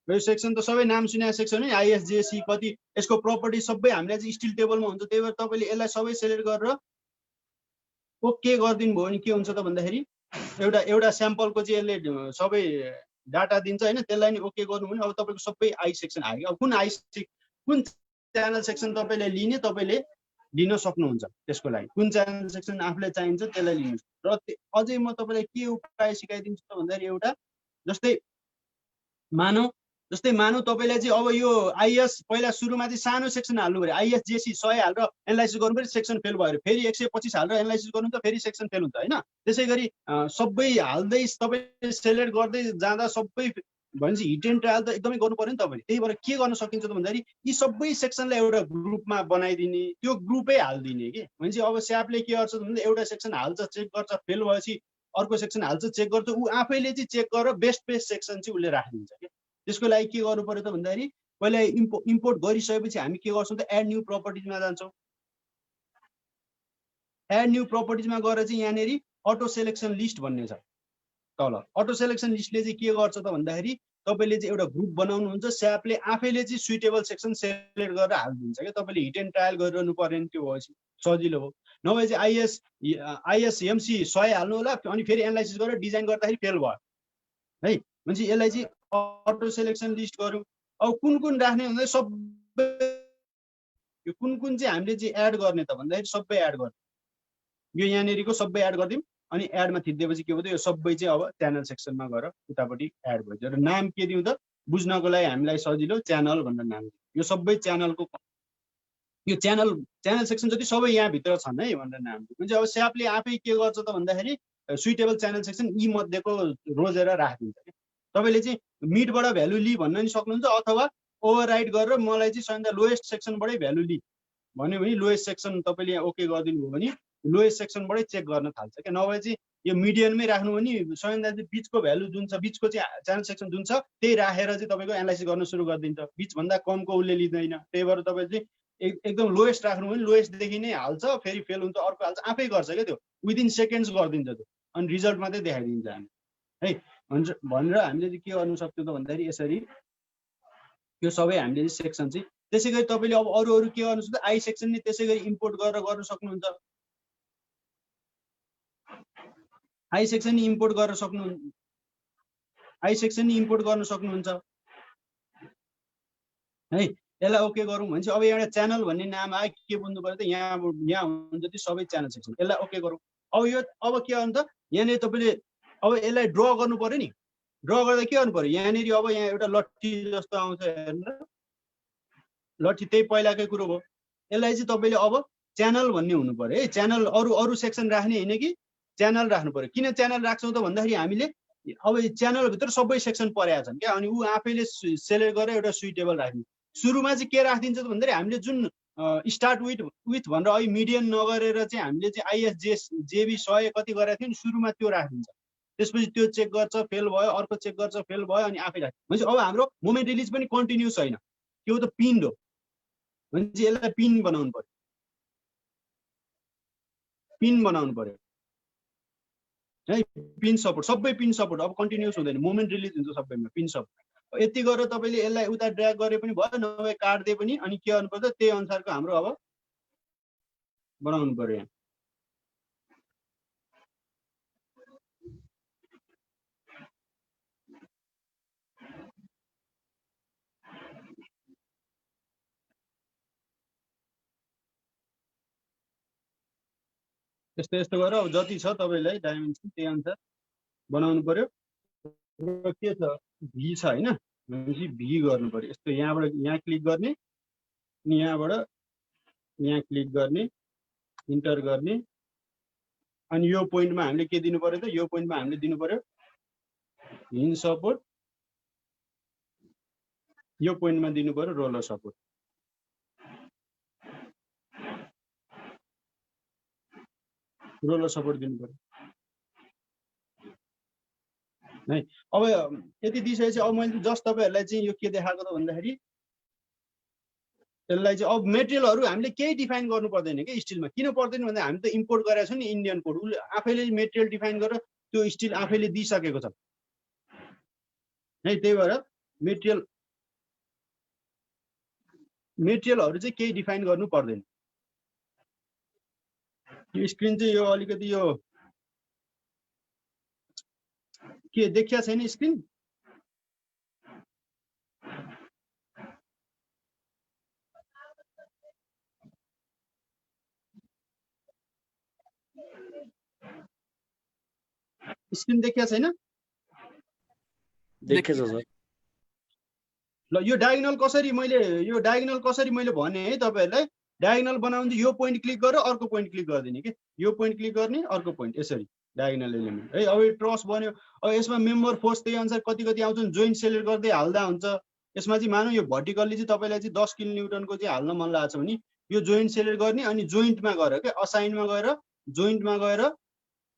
यो सेक्सन त सबै नाम सुनेका सेक्सन है आइएसजेसी कति यसको प्रपर्टी सबै हामीलाई चाहिँ स्टिल टेबलमा हुन्छ त्यही भएर तपाईँले यसलाई सबै सेलेक्ट गरेर ओके गरिदिनु भयो भने के हुन्छ त भन्दाखेरि एउटा स्याम्पलको चाहिँ यसले सबै डाटा दिन्छ होइन त्यसलाई नि ओके गर्नु भने अब तपाईँको सबै आई सेक्सन आयो अब कुन च्यानल सेक्सन तपाईँले लिने तपाईँले लिन सक्नुहुन्छ त्यसको लागि कुन च्यानल सेक्सन आफूलाई चाहिन्छ त्यसलाई लिनुहोस् र अझै म तपाईँलाई के उपाय सिकाइदिन्छु त भन्दाखेरि एउटा जस्तै मानौ तपाईँलाई चाहिँ अब यो आइएस पहिला सुरुमा चाहिँ सानो सेक्सन हाल्नु पर्यो आइएस जेसी 100 हालेर एनालाइसिस गर्नु पर्यो सेक्सन फेल भयो फेरि 125 हालेर एनालाइसिस गर्नु त फेरि सेक्सन फेल हुन्छ होइन त्यसै गरी सबै हाल्दै तपाईँले सेलेक्ट गर्दै जाँदा सबै भनेपछि हिट एन्ड ट्रायल त एकदमै गर्नु पर्यो नि तपाईँले त्यही भएर के गर्न सकिन्छ त भन्दाखेरि यी सबै सेक्सनलाई एउटा ग्रुपमा बनाइदिने त्यो ग्रुपै हालिदिने कि भनेपछि अब स्यापले के गर्छ भन्दा एउटा सेक्सन हाल्छ चेक गर्छ फेल भएपछि अर्को सेक्सन हाल्छ चेक गर्छ ऊ आफैले चाहिँ चेक गरेर बेस्ट सेक्सन चाहिँ उसले राखिदिन्छ कि त्यसको लागि के गर्नु पर्यो त भन्दाखेरि पहिला इम्पोर्ट गरिसकेपछि हामी के गर्छौँ त एड न्यू प्रपर्टिजमा जान्छौँ एड न्यू प्रपर्टिजमा गएर चाहिँ यहाँनिर अटो सेलेक्सन लिस्ट भन्ने छ तल। अटो सेलेक्सन लिस्टले चाहिँ के गर्छ त भन्दाखेरि तपाईँले चाहिँ एउटा ग्रुप बनाउनुहुन्छ, स्यापले आफैले चाहिँ सुइटेबल सेक्सन सेलेक्ट गरेर हालिदिन्छ क्या। तपाईँले हिट एन्ड ट्रायल गरिरहनु परेन, त्यो भएपछि सजिलो हो। नभए चाहिँ आइएसएमसी 100 हाल्नु होला, अनि फेरि एनालाइसिस गरेर डिजाइन गर्दाखेरि फेल भयो है। भनेपछि यसलाई चाहिँ अटो सेलेक्सन लिस्ट गरौँ। अब कुन राख्ने भन्दा सबै यो कुन चाहिँ हामीले चाहिँ एड गर्ने त भन्दाखेरि सबै एड गर्ने, यो यहाँनिरको सबै एड गरिदिउँ। अनि एडमा थिचिदिएपछि के भयो, यो सबै चाहिँ अब च्यानल सेक्सनमा गएर उतापट्टि एड भयो। र नाम के दिउँ त बुझ्नको लागि हामीलाई सजिलो च्यानल भनेर नाम दिउँ। यो सबै च्यानलको यो च्यानल सेक्सन जति सबै यहाँभित्र छन् है भनेर नाम दिउँ। हुन्छ अब स्यापले आफै के गर्छ त भन्दाखेरि सुइटेबल च्यानल सेक्सन यी मध्येको रोजेर राखिदिन्छ क्या। तपाईँले चाहिँ मिडबाट भ्यालु लि भन्न नि सक्नुहुन्छ, अथवा ओभरराइड गरेर मलाई चाहिँ सबैभन्दा लोएस्ट सेक्सनबाटै भ्यालु लि भन्यो भने लोएस्ट सेक्सन तपाईँले यहाँ ओके गरिदिनु भयो भने लोएस्ट सेक्सनबाटै चेक गर्न थाल्छ क्या। नभए चाहिँ यो मिडियनमै राख्नु भने सबैभन्दा चाहिँ बिचको भ्यालु जुन छ, बिचको चाहिँ च्यानल सेक्सन जुन छ त्यही राखेर चाहिँ तपाईँको एनालाइसिस गर्न सुरु गरिदिन्छ। बिचभन्दा कमको उसले लिँदैन। त्यही भएर तपाईँ चाहिँ एकदम लोएस्ट राख्नु भने लोएस्टदेखि नै हाल्छ, फेरि फेल हुन्छ अर्को हाल्छ, आफै गर्छ क्या। त्यो विदिन सेकेन्ड्स गरिदिन्छ त्यो, अनि रिजल्ट मात्रै देखाइदिन्छ हामी है। भनेर हामीले चाहिँ के गर्नु सक्छौँ त भन्दाखेरि यसरी यो सबै हामीले चाहिँ सेक्सन चाहिँ त्यसै गरी तपाईँले अब अरू के गर्नु सक्छ, आई सेक्सन नि त्यसै गरी इम्पोर्ट गरेर गर्न सक्नुहुन्छ। आई सेक्सन नि इम्पोर्ट गर्न सक्नुहुन्छ है। यसलाई ओके गरौँ भने चाहिँ अब एउटा च्यानल भन्ने नाम आयो, के बुझ्नु पर्यो त यहाँ हुन्छ त्यो सबै च्यानल सेक्सन। यसलाई ओके गरौँ। अब के गर्नु त यहाँनिर तपाईँले अब यसलाई ड्र गर्नु पर्यो नि। ड्र गर्दा के गर्नु पर्यो, यहाँनिर अब यहाँ एउटा लट्ठी जस्तो आउँछ हेर्नु, लट्ठी त्यही पहिलाकै कुरो भयो। यसलाई चाहिँ तपाईँले अब च्यानल भन्ने हुनु पर्यो है। च्यानल अरू सेक्सन राख्ने होइन कि च्यानल राख्नु पर्यो। किन च्यानल राख्छौँ त भन्दाखेरि हामीले अब च्यानलभित्र सबै सेक्सन परेका छन् क्या, अनि ऊ आफैले सेलेक्ट गरेर एउटा सुइटेबल राख्ने। सुरुमा चाहिँ के राखिदिन्छ त भन्दाखेरि हामीले जुन स्टार्ट विथ भनेर अहिले मिडियन नगरेर चाहिँ हामीले चाहिँ आइएसजेबी 100 कति गरेको थियो नि सुरुमा त्यो राखिदिन्छ। त्यसपछि त्यो चेक गर्छ, फेल भयो, अर्को चेक गर्छ, फेल भयो, अनि आफै राख्छ। भनेपछि अब हाम्रो मोमेन्ट रिलिज पनि कन्टिन्युस छैन, त्यो त पिन हो। भनेपछि यसलाई पिन बनाउनु पर्यो, है। पिन सपोर्ट, सबै पिन सपोर्ट, अब कन्टिन्युस हुँदैन, मोमेन्ट रिलिज हुन्छ सबैमा पिन सपोर्ट। यति गरेर तपाईँले यसलाई उता ड्र्याग गरे पनि भयो, नभए काट्दै पनि, अनि के गर्नु पर्छ त्यही अनुसारको हाम्रो अब बनाउनु पर्यो यहाँ। यस्तो गरेर अब जति छ तपाईँलाई डाइमेन्सन त्यही अनुसार बनाउनु पर्यो। र के छ भी छ होइन, भनेपछि भी गर्नु पर्यो। यस्तो यहाँबाट यहाँ क्लिक गर्ने, अनि यहाँबाट यहाँ क्लिक गर्ने, इन्टर गर्ने, अनि यो पोइन्टमा हामीले के दिनु पर्यो त, यो पोइन्टमा हामीले दिनु पर्यो हिन्ज सपोर्ट, यो पोइन्टमा दिनु पर्यो रोलर सपोर्ट। रोलर सपोर्ट दिनु पर्यो है। अब यति दिइसकेपछि अब मैले जस्ट तपाईँहरूलाई चाहिँ यो के देखाएको त भन्दाखेरि यसलाई चाहिँ अब मेटेरियलहरू हामीले केही डिफाइन गर्नु पर्दैन क्या स्टिलमा। किन पर्दैन भन्दा हामी त इम्पोर्ट गरेका छौँ नि इन्डियन कोड, उसले आफैले मेटेरियल डिफाइन गरेर त्यो स्टिल आफैले दिइसकेको छ है। त्यही भएर मेटेरियलहरू चाहिँ केही डिफाइन गर्नु पर्दैन। यो स्क्रिन चाहिँ यो अलिकति यो के देखिया छैन स्क्रिन, स्क्रिन देखिया छैन? देखेछ सर। ल यो डायगोनल कसरी मैले भने है तपाईहरुलाई। डायगोनल बनाउनु यो पोइन्ट क्लिक गरेर अर्को पोइन्ट क्लिक गर्दिने के, यो पोइन्ट क्लिक गर्ने अर्को पोइन्ट, यसरी डायगोनल एलिमेन्ट है। अब यो ट्रस बन्यो। अब यसमा मेम्बर फोर्स त्यही अनुसार कति आउँछन् जोइन्ट सेलेक्ट गर्दै हाल्दा हुन्छ। यसमा चाहिँ मानौ यो भर्टिकल्ली चाहिँ तपाईलाई चाहिँ 10 किलो न्युटनको चाहिँ हाल्न मन लागेछ भने यो जोइन्ट सेलेक्ट गर्ने, अनि जोइन्टमा गएर के असाइनमा गएर जोइन्टमा गएर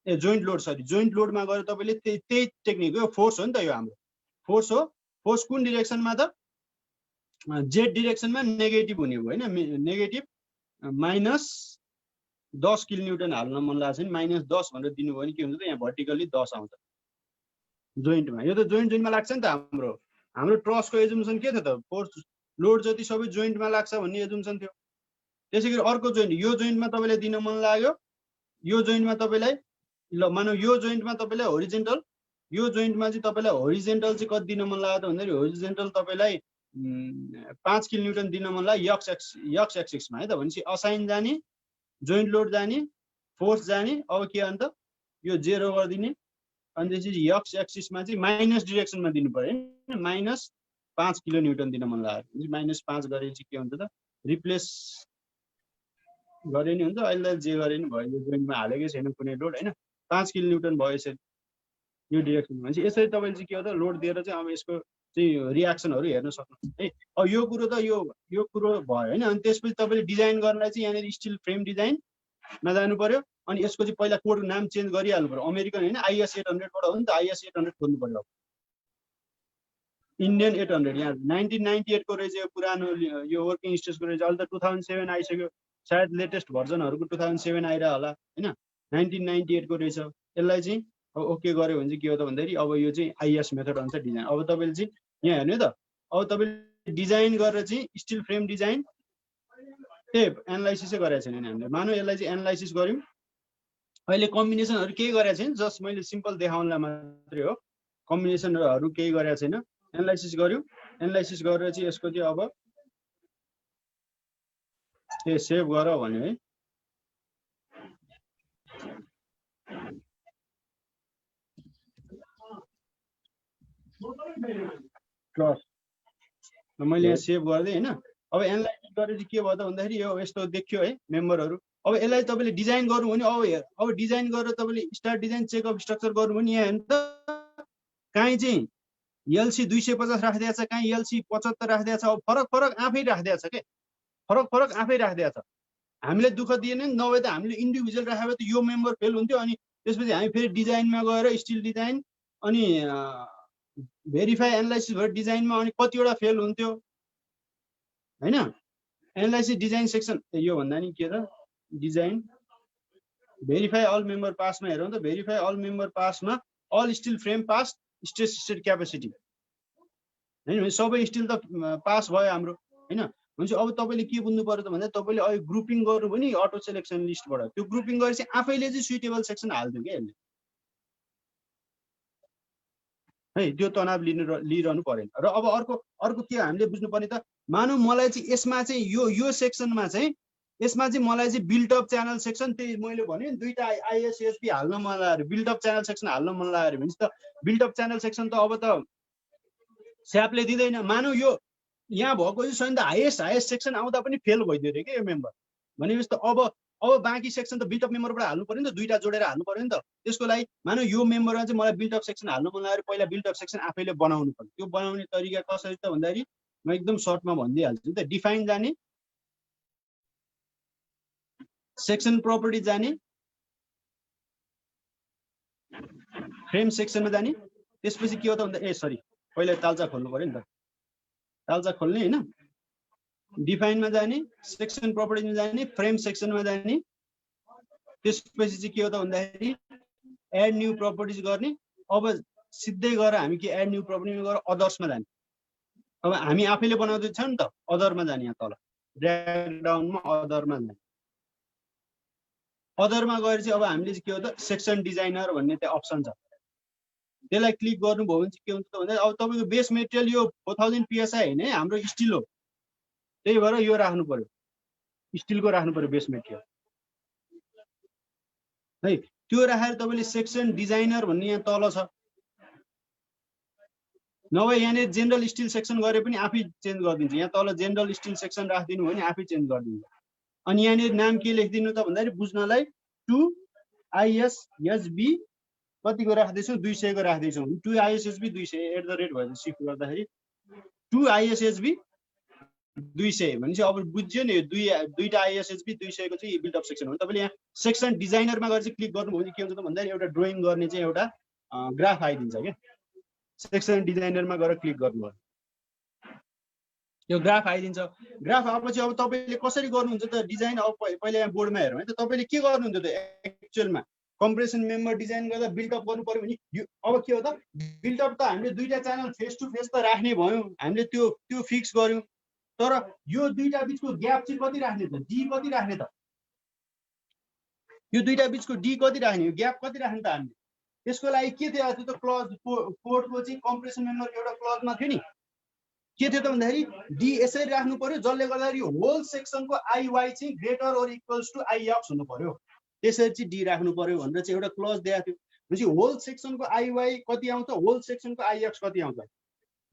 जोइन्ट लोड जोइन्ट लोडमा गएर तपाईले त्यही टेक्निक हो। फोर्स हो नि त यो हाम्रो फोर्स हो। फोर्स कुन डिरेक्सनमा त जेड डिरेक्सनमा नेगेटिभ हुने हो हैन, नेगेटिभ माइनस 10 किलोन्युटन हाल्न मन लाग्छ नि -10 भनेर दिनुभयो भने के हुन्छ त यहाँ भर्टिकल्ली 10 आउँछ जोइन्टमा। यो त जोइन्टमा लाग्छ नि त हाम्रो ट्रसको एजुम्सन के थियो त फोर्स लोड जति सबै जोइन्टमा लाग्छ भन्ने एजुम्सन थियो। त्यसै गरी अर्को जोइन्ट यो जोइन्टमा तपाईँलाई दिन मन लाग्यो, यो जोइन्टमा तपाईँलाई ल मानौ यो जोइन्टमा तपाईँलाई होरिजेन्टल, यो जोइन्टमा चाहिँ तपाईँलाई होरिजेन्टल चाहिँ कति दिन मन लाग्यो त भन्दाखेरि होरिजेन्टल तपाईँलाई 5 किलोन्युटन दिन मन लाग्यो यक्स एक्सिसमा है त। भनेपछि असाइन जाने, जोइन्ट लोड जाने, फोर्स जाने, अब के अन्त यो 0 गरिदिने अनि त्यसपछि यक्स एक्सिसमा चाहिँ माइनस डिरेक्सनमा दिनु पर्यो हैन, -5 किलोन्युटन दिन मन लाग्यो -5 गरेपछि के हुन्छ त रिप्लेस गरे नि हुन्छ। अहिले जे गरे नि भयो, यो जोइन्टमा हालेकै छैन कुनै लोड हैन, 5 किलोन्युटन भयो यसरी यो डिरेक्सनमा। भनेपछि यसरी तपाईँले चाहिँ के हो त लोड दिएर चाहिँ अब यसको चाहिँ रियाक्सनहरू हेर्न सक्नुहुन्छ है। अब यो कुरो त यो कुरो भयो हैन। अनि त्यसपछि तपाईँले डिजाइन गर्नलाई चाहिँ यहाँनिर स्टिल फ्रेम डिजाइनमा जानु पर्यो। अनि यसको चाहिँ पहिला कोडको नाम चेन्ज गरिहाल्नु पर्यो, अमेरिकन हैन IS 800 बाट हो नि त, IS 800 खोज्नु पर्यो। इन्डियन 800 यहाँ 1998 को रहेछ यो पुरानो यो वर्किङ स्टेजको रहेछ। अहिले त 2007 आइसक्यो, सायद लेटेस्ट भर्जनहरूको 2007 आइरह होला हैन। 1998 को रहेछ। यसलाई चाहिँ अब ओके गर्यो भने चाहिँ के हो त भन्दाखेरि अब यो चाहिँ IS मेथड अनुसार डिजाइन। अब तपाईँले चाहिँ यहाँ हेर्नु है त, अब तपाईँले डिजाइन गरेर चाहिँ स्टिल फ्रेम डिजाइन एनालाइसिसै गरेको छैन हामीले। मानौ यसलाई चाहिँ एनालाइसिस गर्यौँ, अहिले कम्बिनेसनहरू केही गरेको छैन, जस्ट मैले सिम्पल देखाउनलाई मात्रै हो, कम्बिनेसनहरू केही गरेको छैन। एनालाइसिस गर्यौँ, एनालाइसिस गरेर चाहिँ यसको चाहिँ अब सेभ गर भन्यो है। ट्रस मैले यहाँ सेभ गरिदिएँ हैन। अब एनालाइसिस गरेर चाहिँ के भयो त भन्दाखेरि यो यस्तो देखियो है मेम्बरहरू। अब यसलाई तपाईँले डिजाइन गर्नु भने अब डिजाइन गरेर तपाईँले स्टार्ट डिजाइन चेकअप स्ट्रक्चर गर्नु भने यहाँ हेर्नु त काहीँ चाहिँ LC 250 राखिदिएको छ, काहीँ LC 75 राखिदिएको छ। अब फरक आफै राखिदिएको छ के, फरक आफै राखिदिएको छ। हामीले दुःख दिएन नि, नभए त हामीले इन्डिभिजुअल राखेको त यो मेम्बर फेल हुन्थ्यो। अनि त्यसपछि हामी फेरि डिजाइनमा गएर स्टिल डिजाइन अनि भेरिफाई एनालाइसिस भएर डिजाइनमा अनि कतिवटा फेल हुन्थ्यो हैन। एनालाइसिस डिजाइन सेक्सन यो भन्दा नि के त डिजाइन भेरिफाई अल मेम्बर पासमा हेरौँ त, भेरिफाई अल मेम्बर पासमा all steel frame pass stress state capacity हैन, सबै स्टिल त पास भयो हाम्रो हैन। हुन्छ अब तपाईँले के बुझ्नु पर्यो त भन्दा तपाईँले अहिले ग्रुपिङ गर्नु भने अटो सेलेक्सन लिस्टबाट त्यो ग्रुपिङ गरेपछि आफैले चाहिँ सुइटेबल सेक्सन हाल्दियो क्या यसले है, त्यो तनाव लिइरहनु परेन। र अब अर्को के हामीले बुझ्नुपर्ने त, मानौ मलाई चाहिँ यसमा चाहिँ यो सेक्सनमा चाहिँ यसमा चाहिँ मलाई चाहिँ बिल्टअप च्यानल सेक्सन, त्यही मैले भने नि दुईटा ISHB हाल्न मन लाग्यो, बिल्टअप च्यानल सेक्सन हाल्न मन लाग्यो भने त बिल्टअप च्यानल सेक्सन त अब त स्यापले दिँदैन। मानौ यो यहाँ भएको चाहिँ स्वयं त हाइएस्ट सेक्सन आउँदा पनि फेल भइदियो अरे के यो मेम्बर भनेपछि त अब बाँकी सेक्सन त बिल्टअप मेम्बरबाट हाल्नु पर्यो नि त, दुईटा जोडेर हाल्नु पर्यो नि त। त्यसको लागि मानौ यो मेम्बरमा चाहिँ मलाई बिल्टअप सेक्सन हाल्नु मन लाग्यो, पहिला बिल्टअप सेक्सन आफैले बनाउनु पर्यो। त्यो बनाउने तरिका कसरी त भन्दाखेरि म एकदम सर्टमा भनिदिइहाल्छु नि त। डिफाइन जाने, सेक्सन प्रपर्टी जाने, फ्रेम सेक्सनमा जाने, त्यसपछि के हो त भन्दा पहिला तालचा खोल्नु पर्यो नि त, तालचा खोल्ने हैन, डिफाइनमा जाने, सेक्सन प्रपर्टीमा जाने, फ्रेम सेक्सनमा जाने, त्यसपछि चाहिँ के हो त भन्दाखेरि एड न्यू प्रपर्टिज गर्ने। अब सिधै गएर हामी के एड न्यू प्रपर्टीमा गएर अदर्समा जाने। अब हामी आफैले बनाउँदै छ नि त, अदरमा जाने, यहाँ तल ड्र्याग डाउनमा अदरमा जाने। अदरमा गएर चाहिँ अब हामीले चाहिँ के हो त सेक्सन डिजाइनर भन्ने त्यहाँ अप्सन छ, त्यसलाई क्लिक गर्नुभयो भने चाहिँ के हुन्छ त भन्दा अब तपाईँको बेस मेटेरियल यो 4000 PSI हैन है, हाम्रो स्टिल हो, त्यही भएर यो राख्नु पर्यो, स्टिलको राख्नु पर्यो बेस मेटेरियल है। त्यो राखेर तपाईँले सेक्सन डिजाइनर भन्ने यहाँ तल छ, नभए यहाँनिर जेनरल स्टिल सेक्सन गरे पनि आफै चेन्ज गरिदिन्छ। यहाँ तल जेनरल स्टिल सेक्सन राखिदिनु भने आफै चेन्ज गरिदिन्छ। अनि यहाँनिर नाम के लेखिदिनु त भन्दाखेरि बुझ्नलाई 2 ISHB कतिको राख्दैछौँ, 200 को राख्दैछौँ। 2 ISHB 200 @ भएर सिफ्ट गर्दाखेरि 2 ISHB 200 भनेपछि अब बुझ्यो नि, दुईटा ISHB 200 को चाहिँ बिल्टअप सेक्सन हो। तपाईँले यहाँ सेक्सन डिजाइनरमा गएर चाहिँ क्लिक गर्नुभयो भने के हुन्छ त भन्दाखेरि एउटा ड्रइङ गर्ने चाहिँ एउटा ग्राफ आइदिन्छ क्या। सेक्सन डिजाइनरमा गएर क्लिक गर्नुभयो यो ग्राफ आइदिन्छ। ग्राफ आएपछि अब तपाईँले कसरी गर्नुहुन्छ त डिजाइन? अब पहिला यहाँ बोर्डमा हेरौँ है त, तपाईँले के गर्नुहुन्छ त एक्चुअलमा कम्प्रेसन मेम्बर डिजाइन गर्दा बिल्डअप गर्नु पर्यो भने यो अब के हो त बिल्डअप त हामीले दुईटा च्यानल फेस टु फेस त राख्ने भयौँ, हामीले त्यो फिक्स गर्यौँ, तर यो दुईटा बिचको ग्याप चाहिँ कति राख्ने त? डी कति राख्ने त? यो दुईटा बिचको डी कति राख्ने, यो ग्याप कति राख्ने त हामीले? त्यसको लागि के थियो त क्लज कोडको चाहिँ कम्प्रेसन मेम्बर एउटा क्लजमा थियो नि, के थियो त भन्दाखेरि डी यसरी राख्नु पर्यो जसले गर्दाखेरि होल सेक्सनको आइवाई चाहिँ greater or equals to IX हुनु पर्यो, त्यसरी चाहिँ डी राख्नु पर्यो भनेर चाहिँ एउटा क्लज दिएको थियो। भनेपछि होल सेक्सनको आइवाई कति आउँछ, होल सेक्सनको आइएक्स कति आउँछ,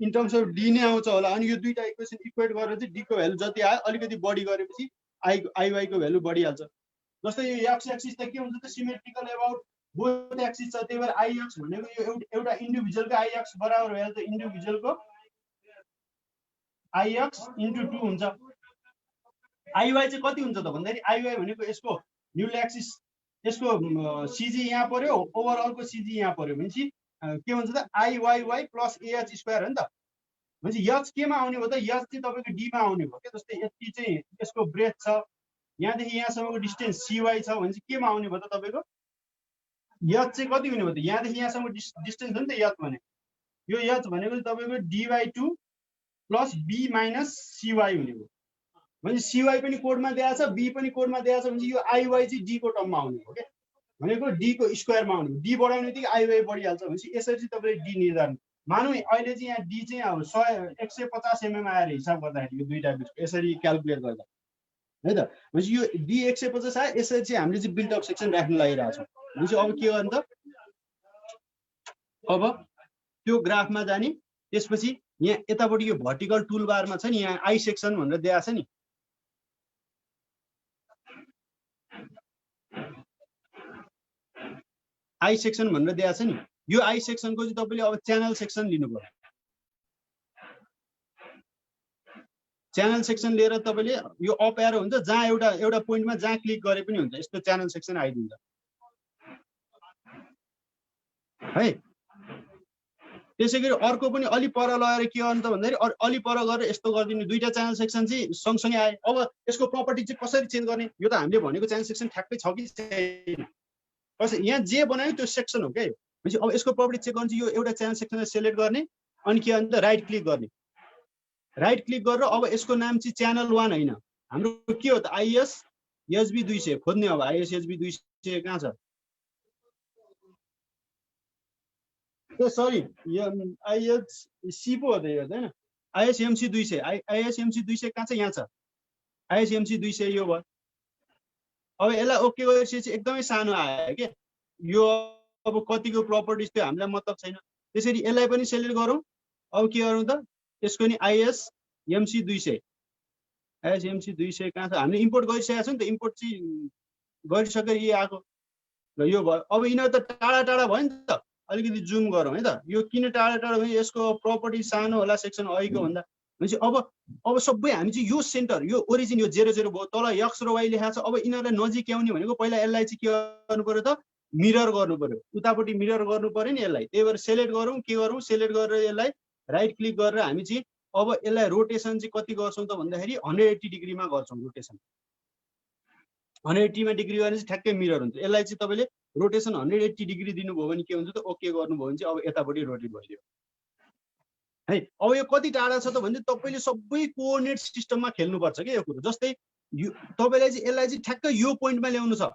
इन टर्म्स अफ डी नै आउँछ होला। अनि यो दुईटा इक्वेसन इक्वेट गरेर चाहिँ डीको भ्यालु जति आयो अलिकति बढी गरेपछि आइवाईको भ्यालु बढिहाल्छ। जस्तै यो एक्स एक्सिस त के हुन्छ त सिमेट्रिकल अबाउट बोथ एक्सिस छ, त्यही भएर आइएक्स भनेको यो एउटा इन्डिभिजुअलको आइएक्स बराबर भइहाल्छ इन्डिभिजुअलको आइएक्स इन्टु 2 हुन्छ। आइवाई चाहिँ कति हुन्छ त भन्दाखेरि आइवाई भनेको यसको न्युल एक्सिस, यसको सिजी यहाँ पर्यो, ओभरअलको सिजी यहाँ पर्यो भनेपछि के हुन्छ त आइवाई प्लस एएच स्क्वायर हो नि त। भनेपछि एच केमा आउने भयो त, एच चाहिँ तपाईँको डीमा आउने भयो के। जस्तै यति चाहिँ यसको ब्रेथ छ, यहाँदेखि यहाँसम्मको डिस्टेन्स सिवाई छ भनेपछि केमा आउने भयो त तपाईँको एच चाहिँ कति हुने भयो त, यहाँदेखि यहाँसम्म डिस्टेन्स हो नि त एच भनेको। यो एच भनेको तपाईँको डी/2 प्लस बी माइनस सिवाई हुने भयो। भनेपछि सिवाई पनि कोडमा दिएको छ, बी पनि कोडमा दिएको छ, भनेपछि यो आइवाई चाहिँ डीको टर्ममा आउने हो क्या, भनेको डीको स्क्वायरमा आउने हो। डी बढाउने बित्तिकै आइवाई बढिहाल्छ। भनेपछि यसरी चाहिँ तपाईँले डी निर्धारण मानौँ अहिले चाहिँ यहाँ डी चाहिँ अब 150 mm आएर हिसाब गर्दाखेरि यो दुईटा बिचको यसरी क्यालकुलेट गर्दा है त। भनेपछि यो डी 150 आयो, यसरी चाहिँ हामीले चाहिँ बिल्डअप सेक्सन राख्न लागिरहेको छौँ। भनेपछि अब के गर्नु त, अब त्यो ग्राफमा जाने, त्यसपछि यहाँ यतापट्टि यो भर्टिकल टुल बारमा छ नि, यहाँ आई सेक्सन भनेर दिएको छ नि, आई सेक्सन भनेर दिएको छ नि, यो आई सेक्सनको चाहिँ तपाईँले अब च्यानल सेक्सन लिनु पर्यो। च्यानल सेक्सन लिएर तपाईँले यो अप एरो हुन्छ जहाँ एउटा पोइन्टमा जहाँ क्लिक गरे पनि हुन्छ, यस्तो च्यानल सेक्सन आइदिन्छ है। त्यसै गरी अर्को पनि अलि पर लगाएर के गर्नु त भन्दाखेरि अलि पर गरेर यस्तो गरिदिनु, दुईटा च्यानल सेक्सन चाहिँ सँगसँगै आए। अब यसको प्रपर्टी चाहिँ कसरी चेन्ज गर्ने, यो त हामीले भनेको च्यानल सेक्सन ठ्याक्कै छ कि छैन, कसै यहाँ जे बनायो त्यो सेक्सन हो क्या यो। भनेपछि अब यसको प्रपर्टी चेक गर्नु चाहिँ यो एउटा च्यानल सेक्सनलाई सेलेक्ट गर्ने, अनि के गर्नु त राइट क्लिक गर्ने, राइट क्लिक गरेर अब यसको नाम चाहिँ च्यानल 1 होइन, हाम्रो के हो त आइएस एचबी 200 खोज्ने। अब आइएस एचबी 200 कहाँ छ, ए सरी आइएच सी पो हो त यो होइन, आइएसएमसी 200, आइएसएमसी 200 कहाँ छ, यहाँ छ आइएसएमसी 200 यो भयो। अब यसलाई ओके गरेपछि चाहिँ एकदमै सानो आयो के, यो अब कतिको प्रपर्टिज थियो हामीलाई मतलब छैन। त्यसरी यसलाई पनि सेलेक्ट गरौँ। अब के गरौँ त, यसको नि आइएसएमसी 200, आइएसएमसी 200 कहाँ छ, हामीले इम्पोर्ट गरिसकेको छौँ नि त, इम्पोर्ट चाहिँ गरिसकेर यो आएको र यो भयो। अब यिनीहरू त टाढा टाढा भयो नि त, अलिकति जुम गरौँ है त, यो किन टाढा टाढा भयो, यसको प्रपर्टी सानो होला सेक्सन अघिको भन्दा। भनेपछि अब सबै हामी चाहिँ यो सेन्टर यो ओरिजिन यो 00 भयो, तल एक्स र वाइ लेखाएको छ। अब यिनीहरूलाई नजिक ल्याउने भनेको पहिला यसलाई चाहिँ के गर्नु पर्यो त, मिरर गर्नु पर्यो, उतापट्टि मिरर गर्नु पर्यो नि यसलाई। त्यही भएर सेलेक्ट गरौँ, के गरौँ सेलेक्ट गरेर यसलाई राइट क्लिक गरेर हामी चाहिँ अब यसलाई रोटेसन चाहिँ कति गर्छौँ त भन्दाखेरि 180 डिग्रीमा गर्छौँ रोटेसन। 180 डिग्री गर्ने चाहिँ ठ्याक्कै मिरर हुन्छ। यसलाई चाहिँ तपाईँले रोटेसन 180 डिग्री दिनुभयो भने के हुन्छ त, ओके गर्नुभयो भने चाहिँ अब यतापट्टि रोटेट भइदियो है। अब यो कति टाढा छ त भने तपाईँले सबै कोअर्डिनेट सिस्टममा खेल्नुपर्छ क्या यो कुरो। जस्तै यो तपाईँलाई चाहिँ यसलाई चाहिँ ठ्याक्कै यो पोइन्टमा ल्याउनु छ,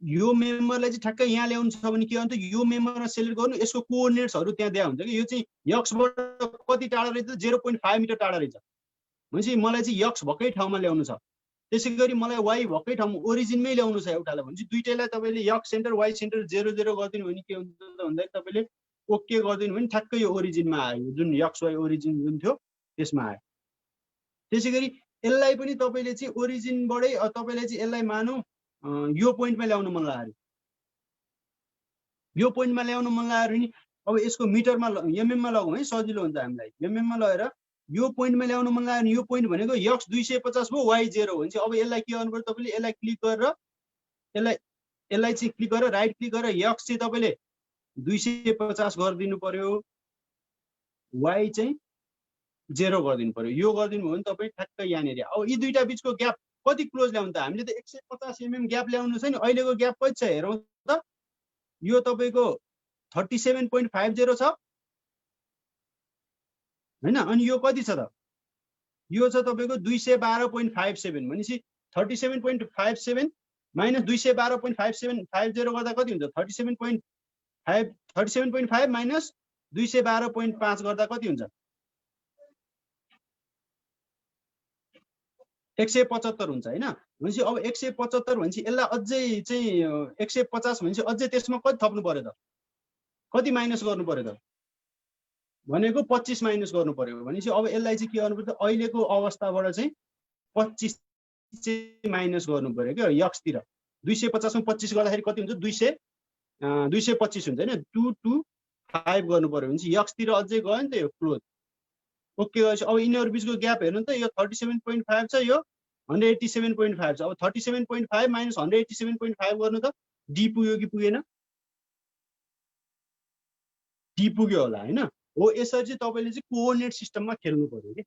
यो मेम्बरलाई चाहिँ ठ्याक्कै यहाँ ल्याउनु छ भने के भन्छ, यो मेम्बरमा सेलेक्ट गर्नु, यसको कोअर्डिनेट्सहरू त्यहाँ दिएको हुन्छ कि यो चाहिँ एक्सबाट कति टाढा रहेछ, 0.5 मिटर टाढा रहेछ। भनेपछि मलाई चाहिँ एक्स भएकै ठाउँमा ल्याउनु छ, त्यसै गरी मलाई वाइ भएकै ठाउँमा ओरिजिनमै ल्याउनु छ एउटालाई। भनेपछि दुईटैलाई तपाईँले एक्स सेन्टर वाइ सेन्टर 0 गरिदिनु भने के हुन्छ त भन्दाखेरि तपाईँले ओके गरिदिनु भने ठ्याक्कै यो ओरिजिनमा आयो, जुन एक्स वाइ ओरिजिन जुन थियो त्यसमा आयो। त्यसै गरी यसलाई पनि तपाईँले चाहिँ ओरिजिनबाटै तपाईँलाई चाहिँ यसलाई मानौँ यो पोइन्टमा ल्याउनु मन लाग्यो, यो पोइन्टमा ल्याउनु मन लाग्यो भने अब यसको मिटरमा एमएममा लगाउँ है, सजिलो हुन्छ हामीलाई। एमएममा लगेर यो पोइन्टमा ल्याउनु मन लाग्यो भने यो पोइन्ट भनेको एक्स 250 भयो, वाइ 0 हुन्छ। अब यसलाई के गर्नु पर्यो तपाईँले, यसलाई क्लिक गरेर यसलाई चाहिँ क्लिक गरेर राइट क्लिक गरेर एक्स चाहिँ तपाईँले 250 गरिदिनु पर्यो, वाइ चाहिँ 0 गरिदिनु पर्यो। यो गरिदिनु भयो भने तपाईँ ठ्याक्कै यहाँनिर। अब यी दुईटा बिचको ग्याप कति क्लोज ल्याउनु त? हामीले त 150 mm ग्याप ल्याउनु छ नि। अहिलेको ग्याप कति छ हेरौँ त। यो तपाईँको 37.50 छ हैन। अनि यो कति छ त? यो छ तपाईँको 212.57 भनेपछि 37.57 माइनस 212.5750 गर्दा कति हुन्छ? 37.5 माइनस 212.5 गर्दा कति हुन्छ? 175 हुन्छ हैन। भनेपछि अब 175 भनेपछि यसलाई अझै चाहिँ 150 भनेपछि अझै त्यसमा कति थप्नु पर्यो त? कति माइनस गर्नु पर्यो त? भनेको 25 माइनस गर्नु पर्यो। भनेपछि अब यसलाई चाहिँ के गर्नु पर्छ? अहिलेको अवस्थाबाट चाहिँ 25 चाहिँ माइनस गर्नु पर्यो क्या यक्सतिर। 250 मा 25 गर्दाखेरि कति हुन्छ? 225 हुन्छ हैन। 225 गर्नु पर्यो। भनेपछि यक्सतिर अझै गयो नि त यो क्लोज। ओके गएपछि अब यिनीहरू बिचको ग्याप हेर्नु त। यो 37.5 छ, यो 187.5 छ। अब 37.5 माइनस 187.5 गर्नु त। डी पुग्यो कि पुगेन? डी पुग्यो होला हैन। हो यसरी चाहिँ तपाईँले चाहिँ कोअर्डिनेट सिस्टममा खेल्नु पर्यो कि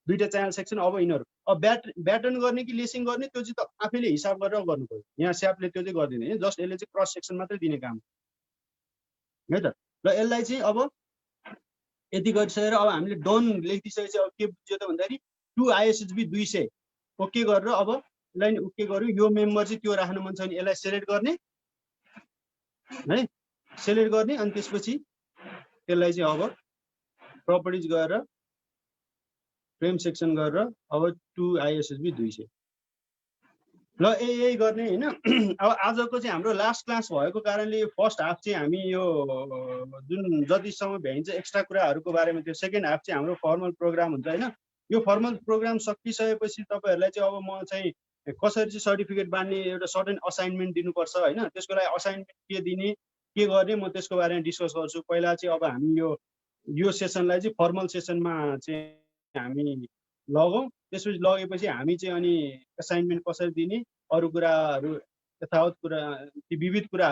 दुईटा च्यानल सेक्सन। अब यिनीहरू अब ब्याटर्न गर्ने कि लेसिङ गर्ने त्यो चाहिँ त आफैले हिसाब गरेर गर्नु पर्यो। यहाँ स्यापले त्यो चाहिँ गर्दैन है। जस्ट यसले चाहिँ क्रस सेक्सन मात्रै दिने काम है त। र यसलाई चाहिँ अब यति गरिसकेर अब हामीले डन लेखिदिइसकेपछि अब के बुझ्यो त भन्दाखेरि 2 ISHB 200 ओके गरेर अब यसलाई ओके गर्यो। यो मेम्बर चाहिँ त्यो राख्न मन छ भने यसलाई सेलेक्ट गर्ने है, सेलेक्ट गर्ने। अनि त्यसपछि यसलाई चाहिँ अब प्रपर्टिज गरेर फ्रेम सेक्सन गरेर अब 2 ISHB 200 ल यही गर्ने हैन। अब आजको चाहिँ हाम्रो लास्ट क्लास भएको कारणले फर्स्ट हाफ चाहिँ हामी यो जुन जतिसम्म भ्याइन्छ एक्स्ट्रा कुराहरूको बारेमा थियो। सेकेन्ड हाफ चाहिँ हाम्रो फर्मल प्रोग्राम हुन्छ हैन। यो फर्मल प्रोग्राम सकिसकेपछि तपाईँहरूलाई चाहिँ अब म चाहिँ कसरी चाहिँ सर्टिफिकेट बाँड्ने एउटा सर्टेन असाइनमेन्ट दिनुपर्छ हैन। त्यसको लागि असाइनमेन्ट के दिने के गर्ने म त्यसको बारेमा डिस्कस गर्छु। पहिला चाहिँ अब हामी यो सेसनलाई चाहिँ फर्मल सेसनमा चाहिँ हामी लगौँ। त्यसपछि लगेपछि हामी चाहिँ अनि असाइनमेन्ट कसरी दिने, अरू कुराहरू यथावत कुरा विविध कुरा